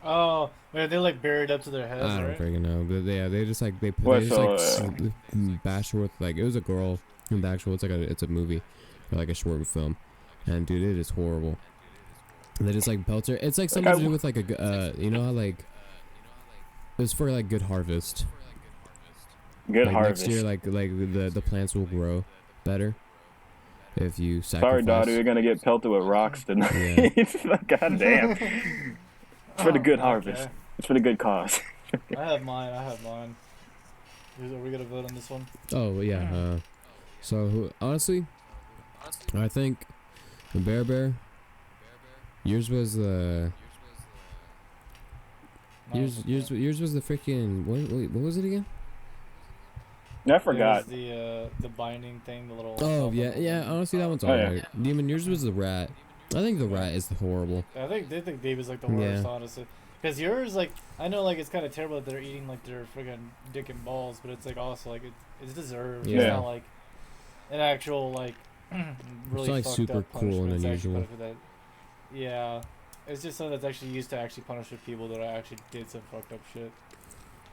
Oh, wait, they like buried up to their heads, I don't right? freaking know, but yeah, they just like they What, just so, like bash her with like it was a girl in the actual. It's a movie or like a short film, and dude, it is horrible. And they just like pelt her. It's like something to do with like a you know how like it was for like good harvest. Good Like harvest. next year, like the plants will grow better if you sacrifice. Sorry, daughter, you're gonna get pelted with rocks tonight. God damn. It's for the good harvest. Okay. It's for the good cause. I have mine. Are we gonna vote on this one? Oh well, yeah. So honestly, I think the Bear. Yours was the. Yours was the freaking what was it again? I forgot. The binding thing, the little. Oh yeah. Honestly, that one's Oh, yeah. alright. Demon, yours was the rat. I think the rat is horrible. I think they think Dave is like the worst, Yeah. honestly. Because yours, like, I know, like, it's kind of terrible that they're eating like their friggin' dick and balls, but it's like also like it's deserved. It's Yeah. not like an actual like really not, like, fucked super up cool punishment. and It's actually unusual. punishment that, yeah, it's just something that's actually used to actually punish with people that actually did some fucked up shit.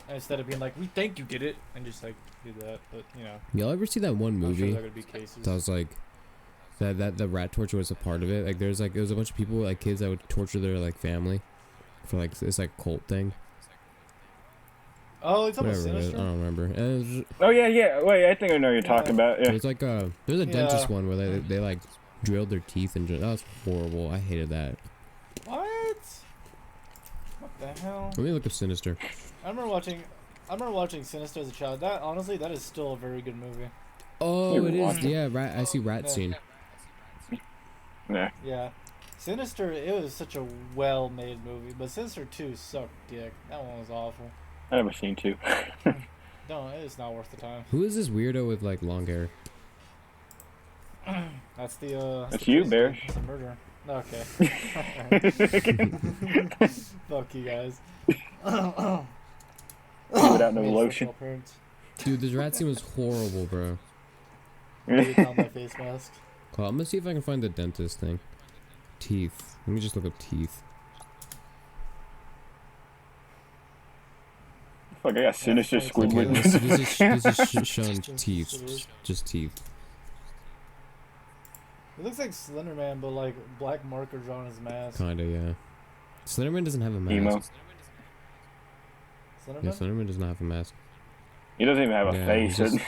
Instead of being like, we think you did it, and just like do that, but you know, Y'all ever see that one I'm sure movie there could be cases. that was like that the rat torture was a part of it? Like there was a bunch of people, like kids that would torture their like family for like this like cult thing. Oh, it's almost Whatever it is, I sinister. don't remember. And it was, Oh yeah. Wait, I think I know what you're talking about. Yeah. there's like there's a dentist Yeah. one where they like drilled their teeth and that was horrible. I hated that. What? What the hell? Let me look at Sinister. I remember watching Sinister as a child. That honestly, that is still a very good movie. Oh, You it is. watch it? Yeah, rat. I see rat Yeah. scene. Yeah. Yeah, Sinister. It was such a well-made movie, but Sinister 2 sucked dick. That one was awful. I never seen two. No, it's not worth the time. Who is this weirdo with like long hair? That's the. That's the you, crazy Bear. dude. That's a murderer. Okay. Fuck you guys. Without no Made lotion. sexual appearance. Dude, this rat scene was horrible, bro. Maybe it's on my face mask. Cool, I'm gonna see if I can find the dentist thing. Teeth. Let me just look up teeth. Fuck, I got sinister it's Okay, Squidward. this is showing teeth. Just teeth. It looks like Slender Man, but like black marker drawn on his mask. Kinda, yeah. Slenderman doesn't have a mask. Emo. Slender Yeah, Man? Slenderman does not have a mask. He doesn't even have a Yeah, face. he's just-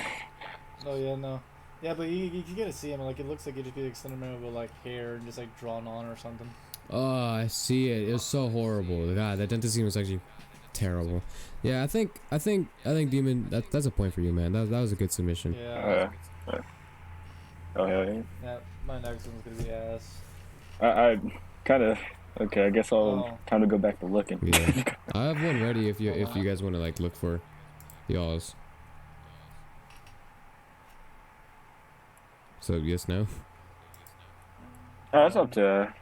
Oh yeah, no. Yeah, but you get to see him. Like it looks like it'd just be like Slender Man with like hair just like drawn on or something. Oh, I see it. It was so horrible. God, that dentist scene was actually terrible. Yeah, I think Demon. That's a point for you, man. That was a good submission. Yeah. Oh hell yeah. Yeah. My next one's gonna be ass. I kind of okay. I guess I'll Oh. time to go back to looking. Yeah. I have one ready if you guys want to like look for y'all's. So yes, no. Oh, that's up to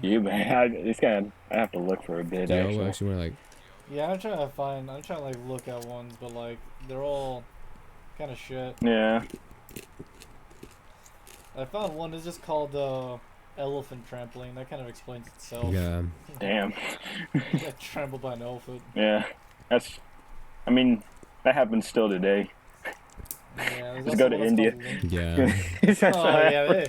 you, man. I have to look for a bit. Do y'all Actually. actually want to like? Yeah, I'm trying to like look at ones, but like they're all kind of shit. Yeah. I found one that's just called elephant trampling. That kind of explains itself. Yeah. Damn. Get trampled by an elephant. Yeah. That's. I mean, that happens still today. Yeah, there's Just go also to one that's India. called Link. Yeah. Oh yeah,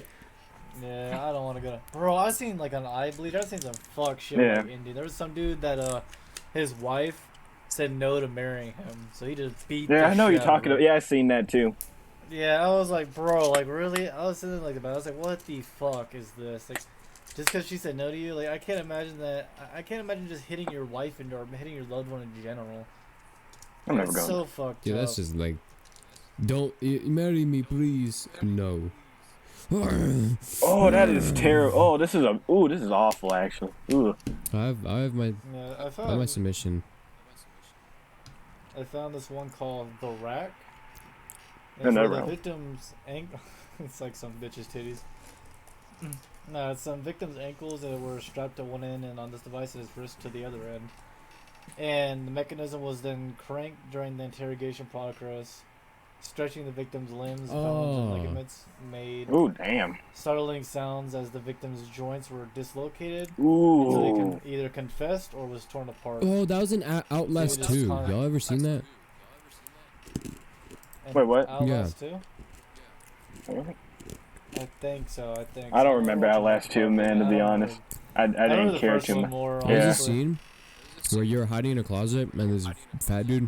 yeah. I don't want to go. Bro, I seen like an eye bleed. I seen some fuck shit Yeah. like India. There was some dude that his wife said no to marrying him, so he just beat. Yeah, the I know shit you're out of talking her. about. Yeah, I seen that too. Yeah, I was like, bro, like really? I was sitting like about. I was like, what the fuck is this? Like, just because she said no to you, like I can't imagine that. I can't imagine just hitting your wife or hitting your loved one in general. I'm never That's going. so fucked Dude, up. that's just like, don't marry me, please. No. Oh, that is terrible. Oh, this is awful actually. Ooh. I have my Yeah, I have my submission. I found this one called The Rack. No, It's no, where the bro. victim's ankle. It's like some bitch's titties. No, it's some victim's ankles that were strapped to one end and on this device his wrist to the other end. And the mechanism was then cranked during the interrogation progress, stretching the victim's limbs, bones, and Oh. ligaments, made Ooh, damn. startling sounds as the victim's joints were dislocated until they Ooh. either confessed or was torn apart. Oh, that was in Outlast Dude, 2. it's kinda- Y'all ever seen that? And Wait, what? Outlast 2? I think so. I don't remember Outlast 2, man, to be honest. I didn't care too much. More, There's Yeah. a scene where you're hiding in a closet and this fat dude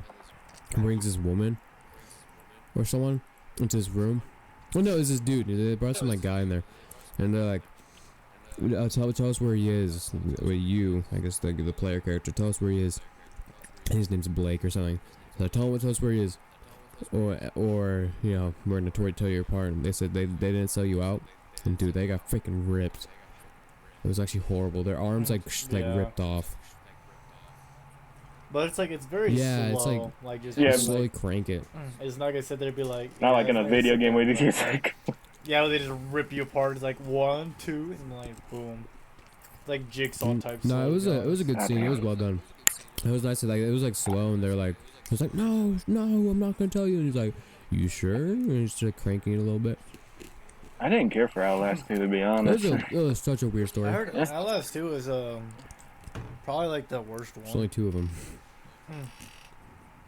brings this woman or someone into his room. Well, no, it's this dude. They brought some like guy in there, and they're like, "Tell us where he is." Well, you, I guess the player character, tell us where he is. And his name's Blake or something. So tell us where he is, or you know, we're gonna tell you apart. And they said they didn't sell you out, and dude, they got freaking ripped. It was actually horrible. Their arms like Yeah. ripped off. But it's very Yeah, slow. it's like- like just Yeah, They like, slowly crank it. it's not gonna sit there and be like. Not yeah, like in a it's not gonna video sit game there where and you be just like. yeah, where they just rip you apart. It's like 1, 2, and like boom. It's like jigsaw type. No, it was a good Ah, scene. It was damn. well done. It was nice. Like it was like slow, and they're like, it was like, no, I'm not gonna tell you. And he's like, you sure? And he's just like cranking it a little bit. I didn't care for Outlast 2, to be It honest. was such a weird I story. heard Yeah. Outlast 2 is probably like the worst There's one. only 2 of them.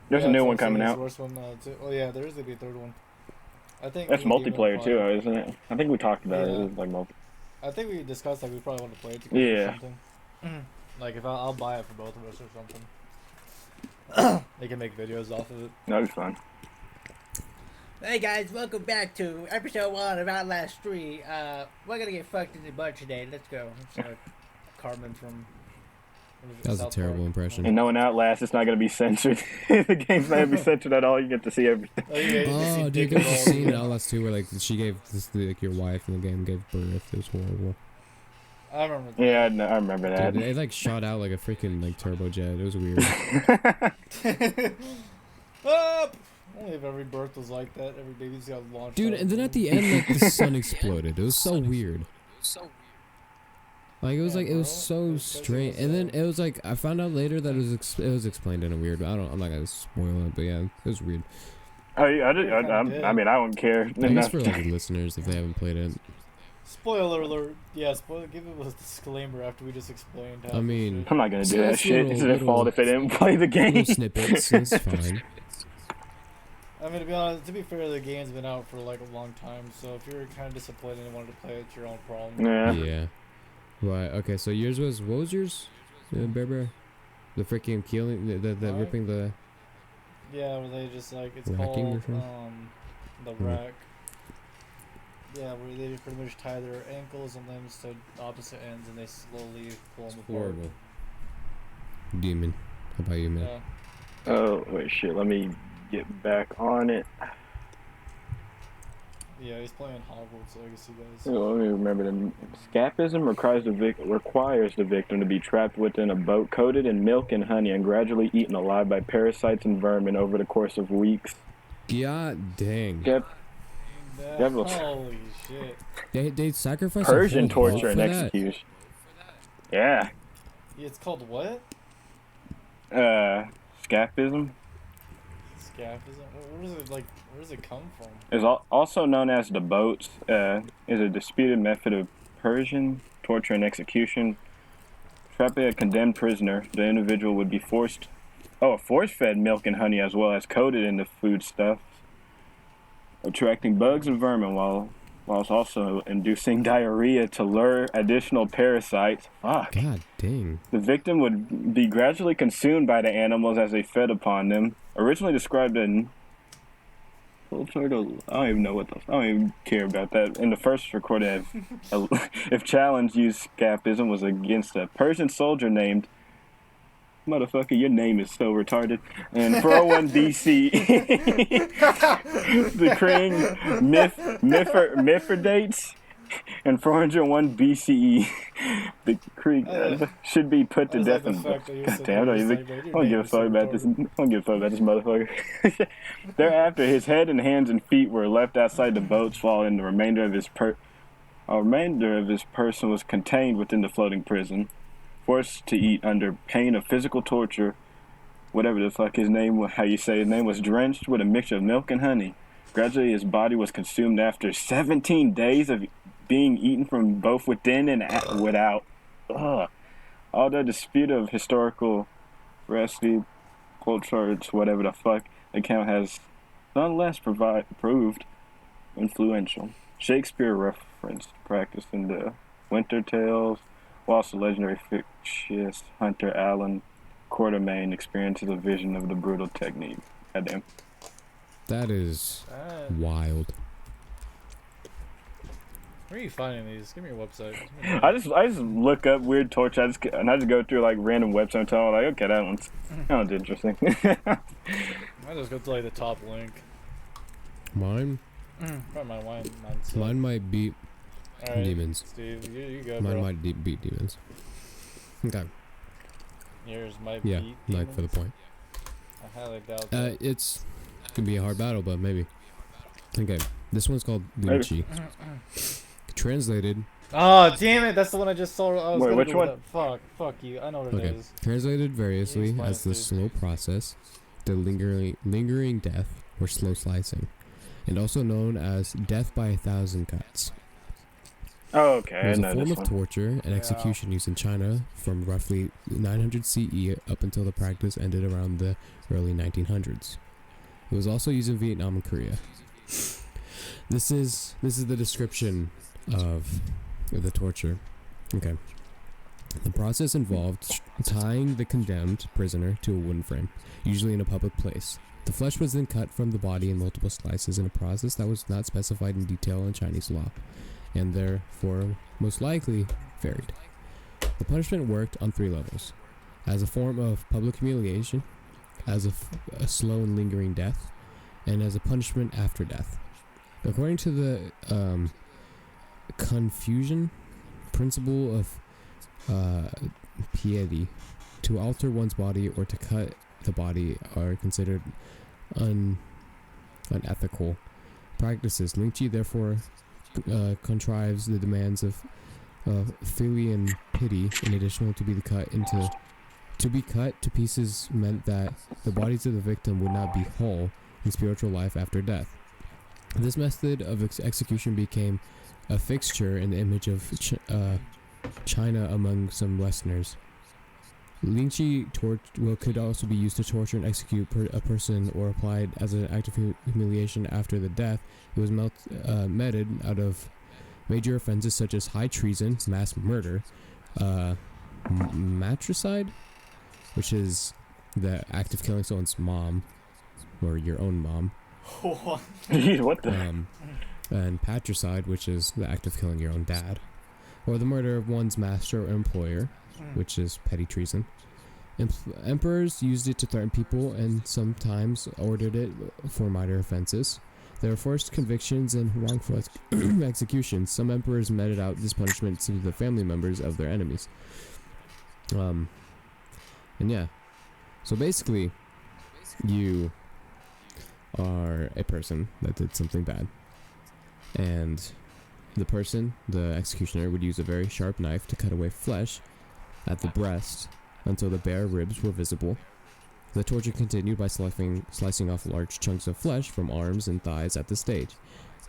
There's Yeah, a new so one I'm saying coming it's out. the worst one, too. Oh yeah, there is gonna be a third one. I think That's me and Demon multiplayer too, probably- isn't it? I think we talked about Yeah. it. It was like multi. I think we discussed like we probably want to play it together Yeah. or something. Like if I'll buy it for both of us or something. They can make videos off of it. That was fun. Hey guys, welcome back to episode 1 of Outlast 3. We're gonna get fucked in the butt today. Let's go. It's like Carmen from. what is it, That was a South terrible Park? impression. And knowing Outlast, it's not gonna be censored. The game's not gonna be censored at all. You get to see everything. Oh, yeah, you can see Oh, dude, dick there's a and scene in balls. Outlast 2 where like she gave this like your wife in the game gave birth. It was horrible. I remember. That. Yeah, I remember that. Dude, it like shot out like a freaking like turbo jet. It was weird. Up! Only if every birth was like that, every baby's got launched. Dude, out and then of at the the end, like the sun exploded. It was so weird. Like it was Yeah, like it was bro. so It's 'cause it strange. was, And then it was like I found out later that it was explained in a weird. I'm not gonna spoil it, but yeah, it was weird. Oh, yeah, I mean, I don't care I guess enough. for like listeners, if they haven't played it, Spoiler alert. Yeah, spoiler. Give it a disclaimer after we just explained how. I mean, I'm not gonna do So that it's shit. It's their little- fault if they didn't play the game. little snippets, it's fine. I mean, to be honest, to be fair, the game's been out for like a long time. So if you're kind of disappointed and wanted to play it, it's your own problem. Yeah. Yeah. Right. Okay. So yours was what was yours? Bear Bear? The freaking killing, the Mine? ripping the. Yeah, where they just like it's Racking or called something? the Hmm. rack. Yeah, where they pretty much tie their ankles and limbs to opposite ends, and they slowly pull them apart. Horrible. Demon. How about you, man? Yeah. Oh wait, shit. Let me get back on it. Yeah, he's playing Hogwarts Legacy, guys. Let me remember the scapism requires the victim to be trapped within a boat coated in milk and honey and gradually eaten alive by parasites and vermin over the course of weeks. God dang. Yep. Devils. Holy shit. They sacrificed Persian a whole boat torture and for that? execution. Yeah. Yeah, it's called what? Scapism Scaphism? Where does it like? Where does it come from? is also known as the boats. Is a disputed method of Persian torture and execution. Trapping a condemned prisoner, the individual would be force-fed milk and honey as well as coated in the foodstuffs, attracting bugs and vermin whilst also inducing diarrhea to lure additional parasites. Fuck. God dang. The victim would be gradually consumed by the animals as they fed upon them. Originally described in I don't even know I don't even care about that. In the first recorded, if challenge used scapism was against a Persian soldier named motherfucker, your name is so retarded. And 401 BC, the Kring Mithridates, and 401 BCE, the Greek should be put to death. God damn, I don't give a fuck about this. I don't give a fuck about this motherfucker. Thereafter, his head and hands and feet were left outside the boats, while the remainder of his person was contained within the floating prison, forced to eat under pain of physical torture. Whatever the fuck his name, how you say his name, was drenched with a mixture of milk and honey. Gradually, his body was consumed after 17 days of being eaten from both within and without. All the dispute of historical veracity, culture, whatever the fuck, account has nonetheless proved influential. Shakespeare referenced practice in the Winter Tales, whilst the legendary fictitious hunter Alan Quatermain experiences a vision of the brutal technique. Goddamn. That is wild. Where are you finding these? Give me your website. I just look up weird torture. I just go through like random websites and tell like, okay, that one's interesting. I just go to like the top link. Mine Probably mine might beat Alright, demons. Steve, you go, Mine bro. might beat demons. Okay. Yours might Yeah, beat like for the demons. point. I highly doubt that. It's gonna be a hard battle, but maybe. Okay, this one's called Lynchy. Translated. Oh, damn it! That's the one I just saw. I was Wait, gonna which go with one? that. Fuck you. I know what it Okay. is. Translated variously Explain as it, the Steve. slow process, the lingering death, or slow slicing, and also known as death by 1,000 cuts. Oh, okay, It I was a know form this of one. torture and execution used in China from roughly 900 CE up until the practice ended around the early 1900s. It was also used in Vietnam and Korea. This is the description of the torture. Okay. The process involved tying the condemned prisoner to a wooden frame, usually in a public place. The flesh was then cut from the body in multiple slices in a process that was not specified in detail in Chinese law, and therefore most likely varied. The punishment worked on 3 levels: as a form of public humiliation, as a slow and lingering death, and as a punishment after death. According to the Confucian principle of piety, to alter one's body or to cut the body are considered unethical practices. Lynchy therefore contrives the demands of filial piety. In addition to be cut to pieces meant that the bodies of the victim would not be whole, and spiritual life after death. This method of execution became a fixture in the image of China among some Westerners. Lynching could also be used to torture and execute a person or applied as an act of humiliation after the death. It was meted out of major offenses such as high treason, mass murder, matricide, which is the act of killing someone's mom or your own mom, What? What the? and patricide, which is the act of killing your own dad, or the murder of one's master or employer, which is petty treason. Emperors used it to threaten people and sometimes ordered it for minor offenses. There were forced convictions and wrongful executions. Some emperors meted out this punishment to the family members of their enemies. And yeah. So basically, you are a person that did something bad. And the person, the executioner, would use a very sharp knife to cut away flesh at the breast until the bare ribs were visible. The torture continued by slicing off large chunks of flesh from arms and thighs at the stage.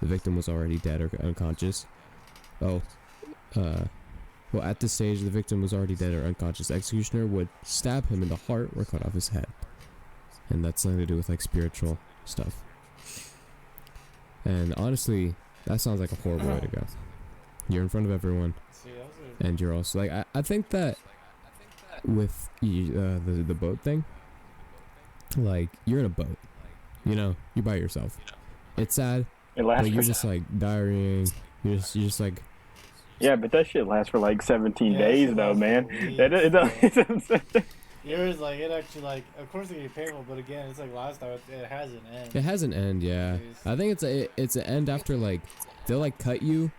The victim was already dead or unconscious. Well, at this stage, the victim was already dead or unconscious. The executioner would stab him in the heart or cut off his head. And that's something to do with like spiritual stuff. And honestly, that sounds like a horrible way to go. You're in front of everyone, and you're also like, I think that with the boat thing, like you're in a boat, you know, you're by yourself. It's sad, It lasts. but you're For, just like diarrheaing. You're just like, yeah, but that shit lasts for like 17 Yeah, days it though, lasts man. for weeks, It Yours, like, it actually, like, of course it can be painful, but again, it's like last time, it has an end. it has an end. Yeah, Jeez. I think it's an end after like they'll like cut you,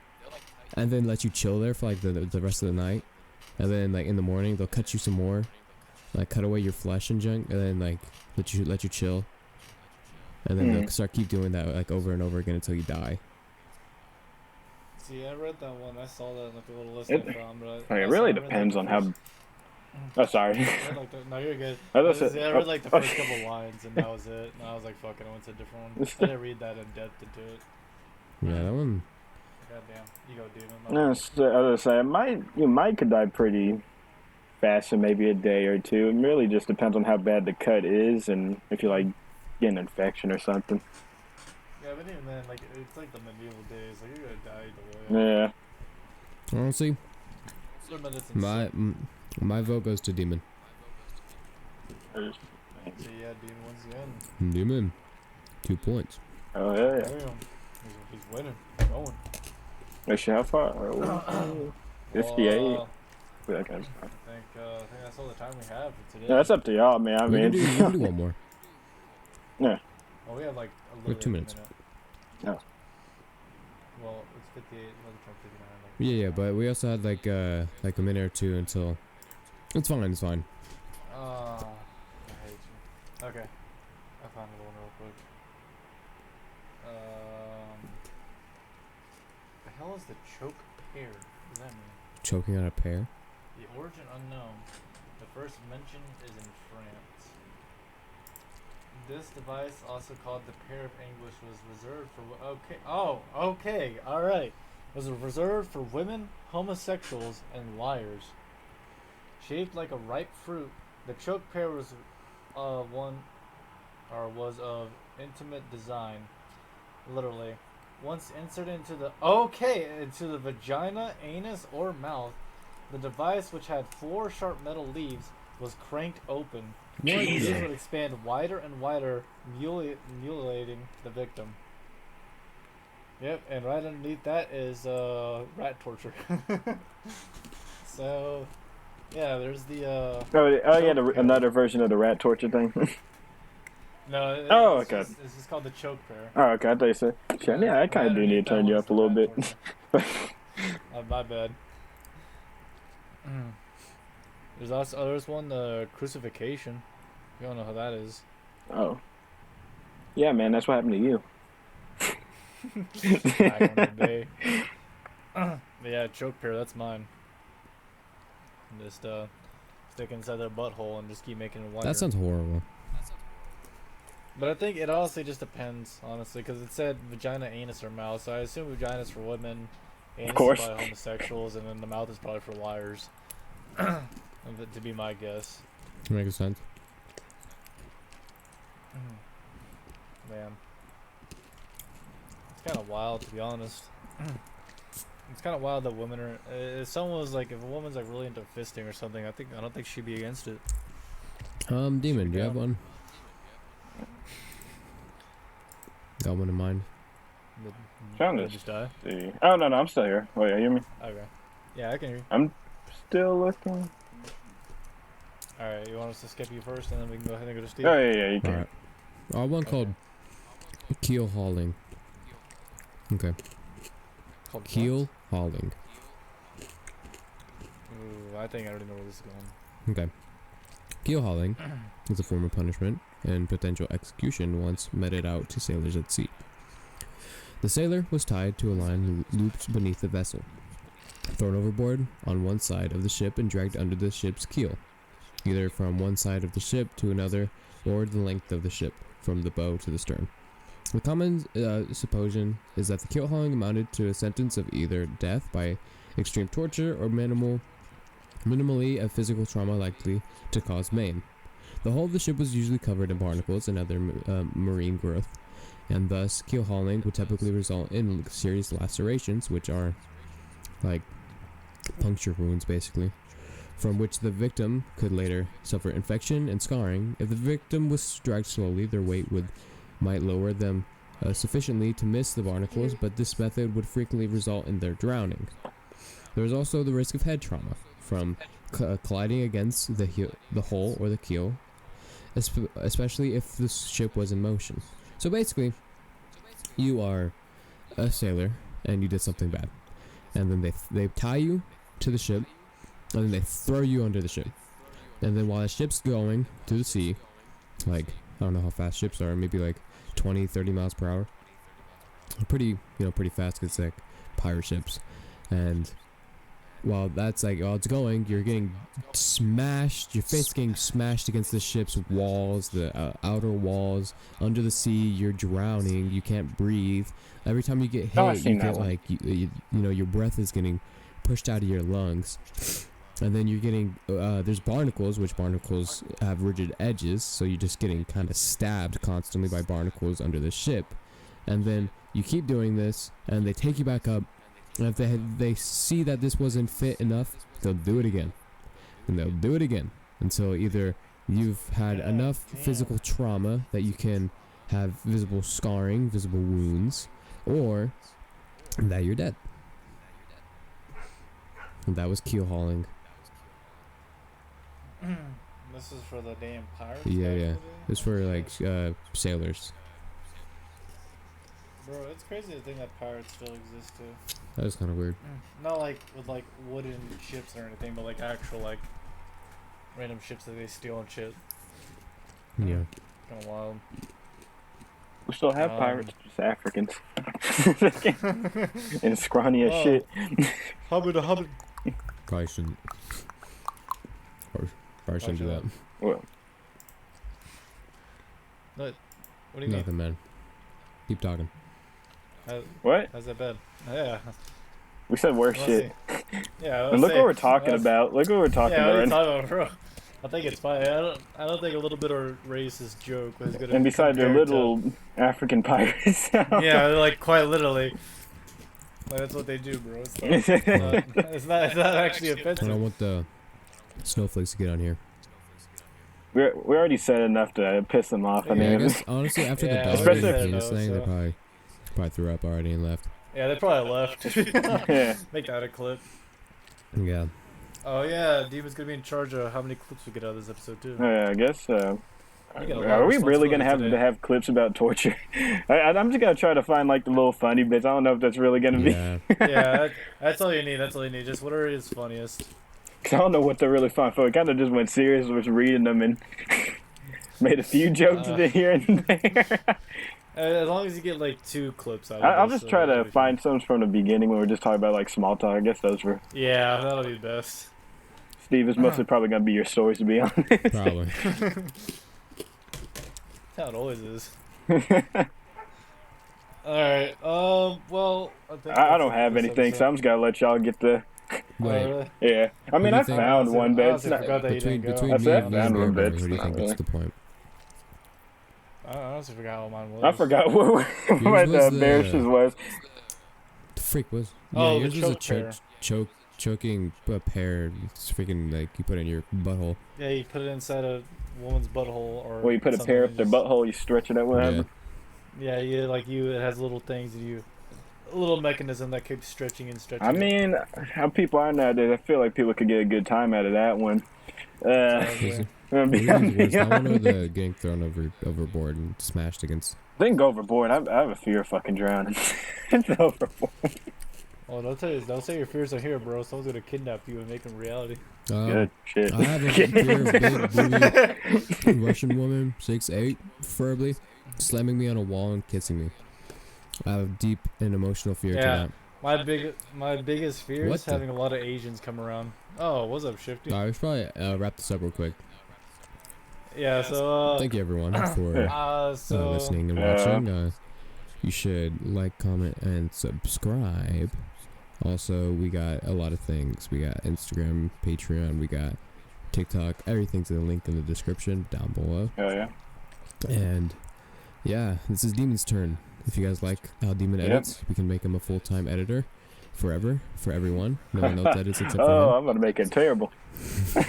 and then let you chill there for like the rest of the night, and then like in the morning they'll cut you some more, like cut away your flesh and junk, and then like let you chill, and then they'll start keep doing that like over and over again until you die. See, I read that one. I saw that in like a little list It- I found, but like, it really depends on how. Oh, sorry. I read, like, no, you're good. I I, was was, gonna say- I read like the oh, first couple lines, and that was it. And I was like, "Fuck it," I went to a different one. I didn't read that in depth into it. Yeah, that one. Goddamn, you go, Demon. No, so, I was gonna say, you might could die pretty fast in maybe a day or two. It really just depends on how bad the cut is and if you like get an infection or something. Yeah, but even then, like, it's like the medieval days. Like, you're gonna die either way. Yeah. Honestly, Their medicine's my vote goes to Demon. So yeah, Demon wins again. Demon, 2 points. Oh yeah. Damn. He's winning. Going. Actually, how far? Oh, 58. Well, That kind of I think that's all the time we have for today. Yeah, that's up to y'all, man. I We mean, can do one more. yeah. Well, we have like a We're little 2 minutes. Minute. Well, it's 58. Another time 59. Like, Yeah, but we also had like a minute or two until. It's fine. It's fine. I hate you. Okay. I found another one real quick. The hell is the choke pear? What does that mean? Choking on a pear. The origin unknown. The first mention is in France. This device, also called the pear of anguish, was reserved for. Okay. Oh, okay. All right. Was reserved for women, homosexuals, and liars. Shaped like a ripe fruit, the choke pear was was of intimate design. Literally, once inserted into the vagina, anus, or mouth, the device, which had 4 sharp metal leaves, was cranked open. These would expand wider and wider, mutilating the victim. Yep, and right underneath that is rat torture. So, yeah, there's the Another version of the rat torture thing. no. Oh, it's okay. This is called the choke pear. Oh, okay. I thought you said. Shit, yeah, I kind of do Right need to underneath turn that you one's up a the little rat bit. torture. My bad. There's one, the crucifixion. You don't know how that is. Oh. Yeah, man, that's what happened to you. Back in the day. But yeah, choke pear, that's mine. Just stick inside their butthole and just keep making it wider. That sounds horrible. But I think it honestly just depends, honestly, because it said vagina, anus, or mouth. So I assume vagina's for women, anus course. is probably homosexuals, and then the mouth is probably for liars. To be my guess. Makes sense. Man. It's kind of wild, to be honest. It's kind of wild that women are. If someone was like, if a woman's like really into fisting or something, I don't think she'd be against it. Demon, do you have down. one? Got one in mind? Found Did it. I just die? See. Oh no, I'm still here. Wait, you hear me? Okay. Yeah, I can hear you. I'm still looking. All right, you want us to skip you first, and then we can go ahead and go to Steve. Oh yeah, you can. Alright. One called keel hauling. Okay. Called what? Keel hauling. Ooh, I think I already know where this is going. Okay. Keel hauling is a form of punishment and potential execution once meted out to sailors at sea. The sailor was tied to a line looped beneath the vessel, thrown overboard on one side of the ship and dragged under the ship's keel, either from one side of the ship to another or the length of the ship, from the bow to the stern. The common supposition is that the keel hauling amounted to a sentence of either death by extreme torture or minimally a physical trauma likely to cause maim. The hull of the ship was usually covered in barnacles and other marine growth, and thus keel hauling would typically result in serious lacerations, which are like puncture wounds basically, from which the victim could later suffer infection and scarring. If the victim was dragged slowly, their weight might lower them sufficiently to miss the barnacles, but this method would frequently result in their drowning. There is also the risk of head trauma from colliding against the hull or the keel, especially if the ship was in motion. So basically, you are a sailor and you did something bad, and then they tie you to the ship, and then they throw you under the ship, and then while the ship's going through the sea, like, I don't know how fast ships are, maybe like 20-30 miles per hour, pretty fast, because it's like pirate ships, and while it's going, you're getting smashed, your face getting smashed against the ship's walls, the outer walls, under the sea, you're drowning, you can't breathe. Every time you get hit, you get like, you know, your breath is getting pushed out of your lungs. And then you're getting, there's barnacles, which barnacles have rigid edges, so you're just getting kind of stabbed constantly by barnacles under the ship. And then you keep doing this, and they take you back up, and if they see that this wasn't fit enough, they'll do it again. And they'll do it again, until either you've had enough physical trauma that you can have visible scarring, visible wounds, or that you're dead. And that was keel hauling. This is for the damn pirates. Yeah. It's for like sailors. Bro, it's crazy to think that pirates still exist too. That was kind of weird. Not like with like wooden ships or anything, but like actual like random ships that they steal and shit. Yeah. Kind of wild. We still have pirates, just Africans. And scrawny as shit. Hubbard. Probably shouldn't. Probably shouldn't do that. Well, What do you mean? Nothing, man. Keep talking. what? How's that bad? Yeah. We said worse Let's shit. see. Yeah. And look what we're talking about. Look what we're talking Yeah, what are you about. talking about, bro? I think it's fine. I don't think a little bit of racist joke was gonna. And besides, they're compare to- little African pirates. Yeah, like quite literally. Like, that's what they do, bro. It's not actually I don't offensive. want the snowflakes to get on here. we already said enough to piss them off. I Yeah, I mean, guess honestly, after Yeah, the dog especially and if- penis thing, they so. probably threw up already and left. Yeah, they probably left. yeah. Make that a clip. Yeah. Oh yeah, Demon's gonna be in charge of how many clips we get out of this episode too. I guess. You got a lot Are of we really gonna have responsibility to have clips about torture? I'm just gonna try to find like the little funny bits. I don't know if that's really gonna Yeah. Yeah, that's all you need. That's all you need. Just whatever is funniest. be. Cause I don't know what they're really fun for. It kind of just went serious with reading them and made a few jokes here and there. As long as you get like 2 clips out of I'll this, just try that'll to be find some from the beginning when we're just talking about like small talk. I guess those were. fun. Yeah, that'll be best. Steve is mostly probably gonna be your stories, to be honest. Probably. how it always is. Alright, well, I think I that's don't it have for this anything, so episode. I'm just gonna let y'all get the. Wait, Really? Yeah, I mean, do you I think? found one, but it's I not. forgot that you between didn't go. between That's me, it? me and Found one, Bear but Bear, who do you it's think not gets the point? I honestly forgot what mine was. I forgot what Yours was the Bear's was. The freak was. Oh, Yeah, the yours was a choke pear. choking a pear. It's freaking like you put in your butthole. Yeah, you put it inside a woman's butthole or Well, you put a something pear and up their just- butthole, you stretch it out, what Yeah. happened? Yeah, it has little things and a little mechanism that keeps stretching and stretching. I mean, how people are nowadays, I feel like people could get a good time out of that one. Is it- I'm What do you think is worse, that one or honest. the getting thrown overboard and smashed against? I think overboard. I have a fear of fucking drowning. It's overboard. Oh, don't say your fears are here, bro. Someone's gonna kidnap you and make them reality. Good shit. I have a fear of big booby Russian woman, 6'8", preferably, slamming me on a wall and kissing me. I have a deep and emotional fear Yeah. to My biggest fear What is the- having a lot of Asians come around. Oh, what's up, Shifty? that. I should probably wrap this up real quick. Yeah, so Thank you everyone for listening and Yeah. watching. You should like, comment, and subscribe. Also, we got a lot of things. We got Instagram, Patreon, we got TikTok. Everything's in the link in the description down below. Oh, yeah. And yeah, this is Demon's turn. If you guys like how Demon Yep. edits, we can make him a full-time editor forever for everyone. No one else edits except Oh, for him. I'm gonna make it terrible. I'm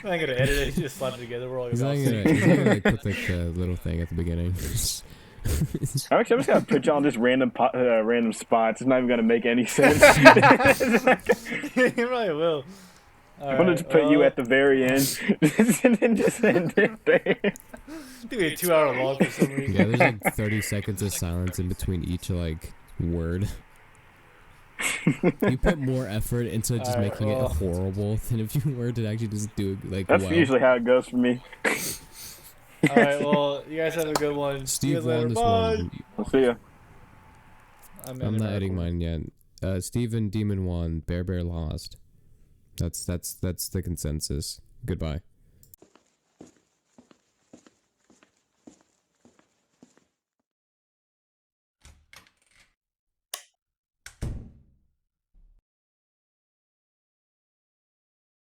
not gonna edit it. Just slap it together. We're all He's gonna not all gonna, sing. he's gonna like put like the little thing at the beginning. Actually, I'm just gonna put you on just random spots. It's not even gonna make any sense. You probably will. I'm gonna just put you at the very end and then just end it there. Do a 2 hour long for some reason. Yeah, there's like 30 seconds of silence in between each like word. You put more effort into just Alright, making well. it horrible than if you were to actually just do it like That's well. usually how it goes for me. Alright, well, you guys have a good one. See you Steve guys later. won this Bye. one. I'll see ya. I'm not editing mine yet. Steve and Demon won. Bear lost. That's the consensus. Goodbye.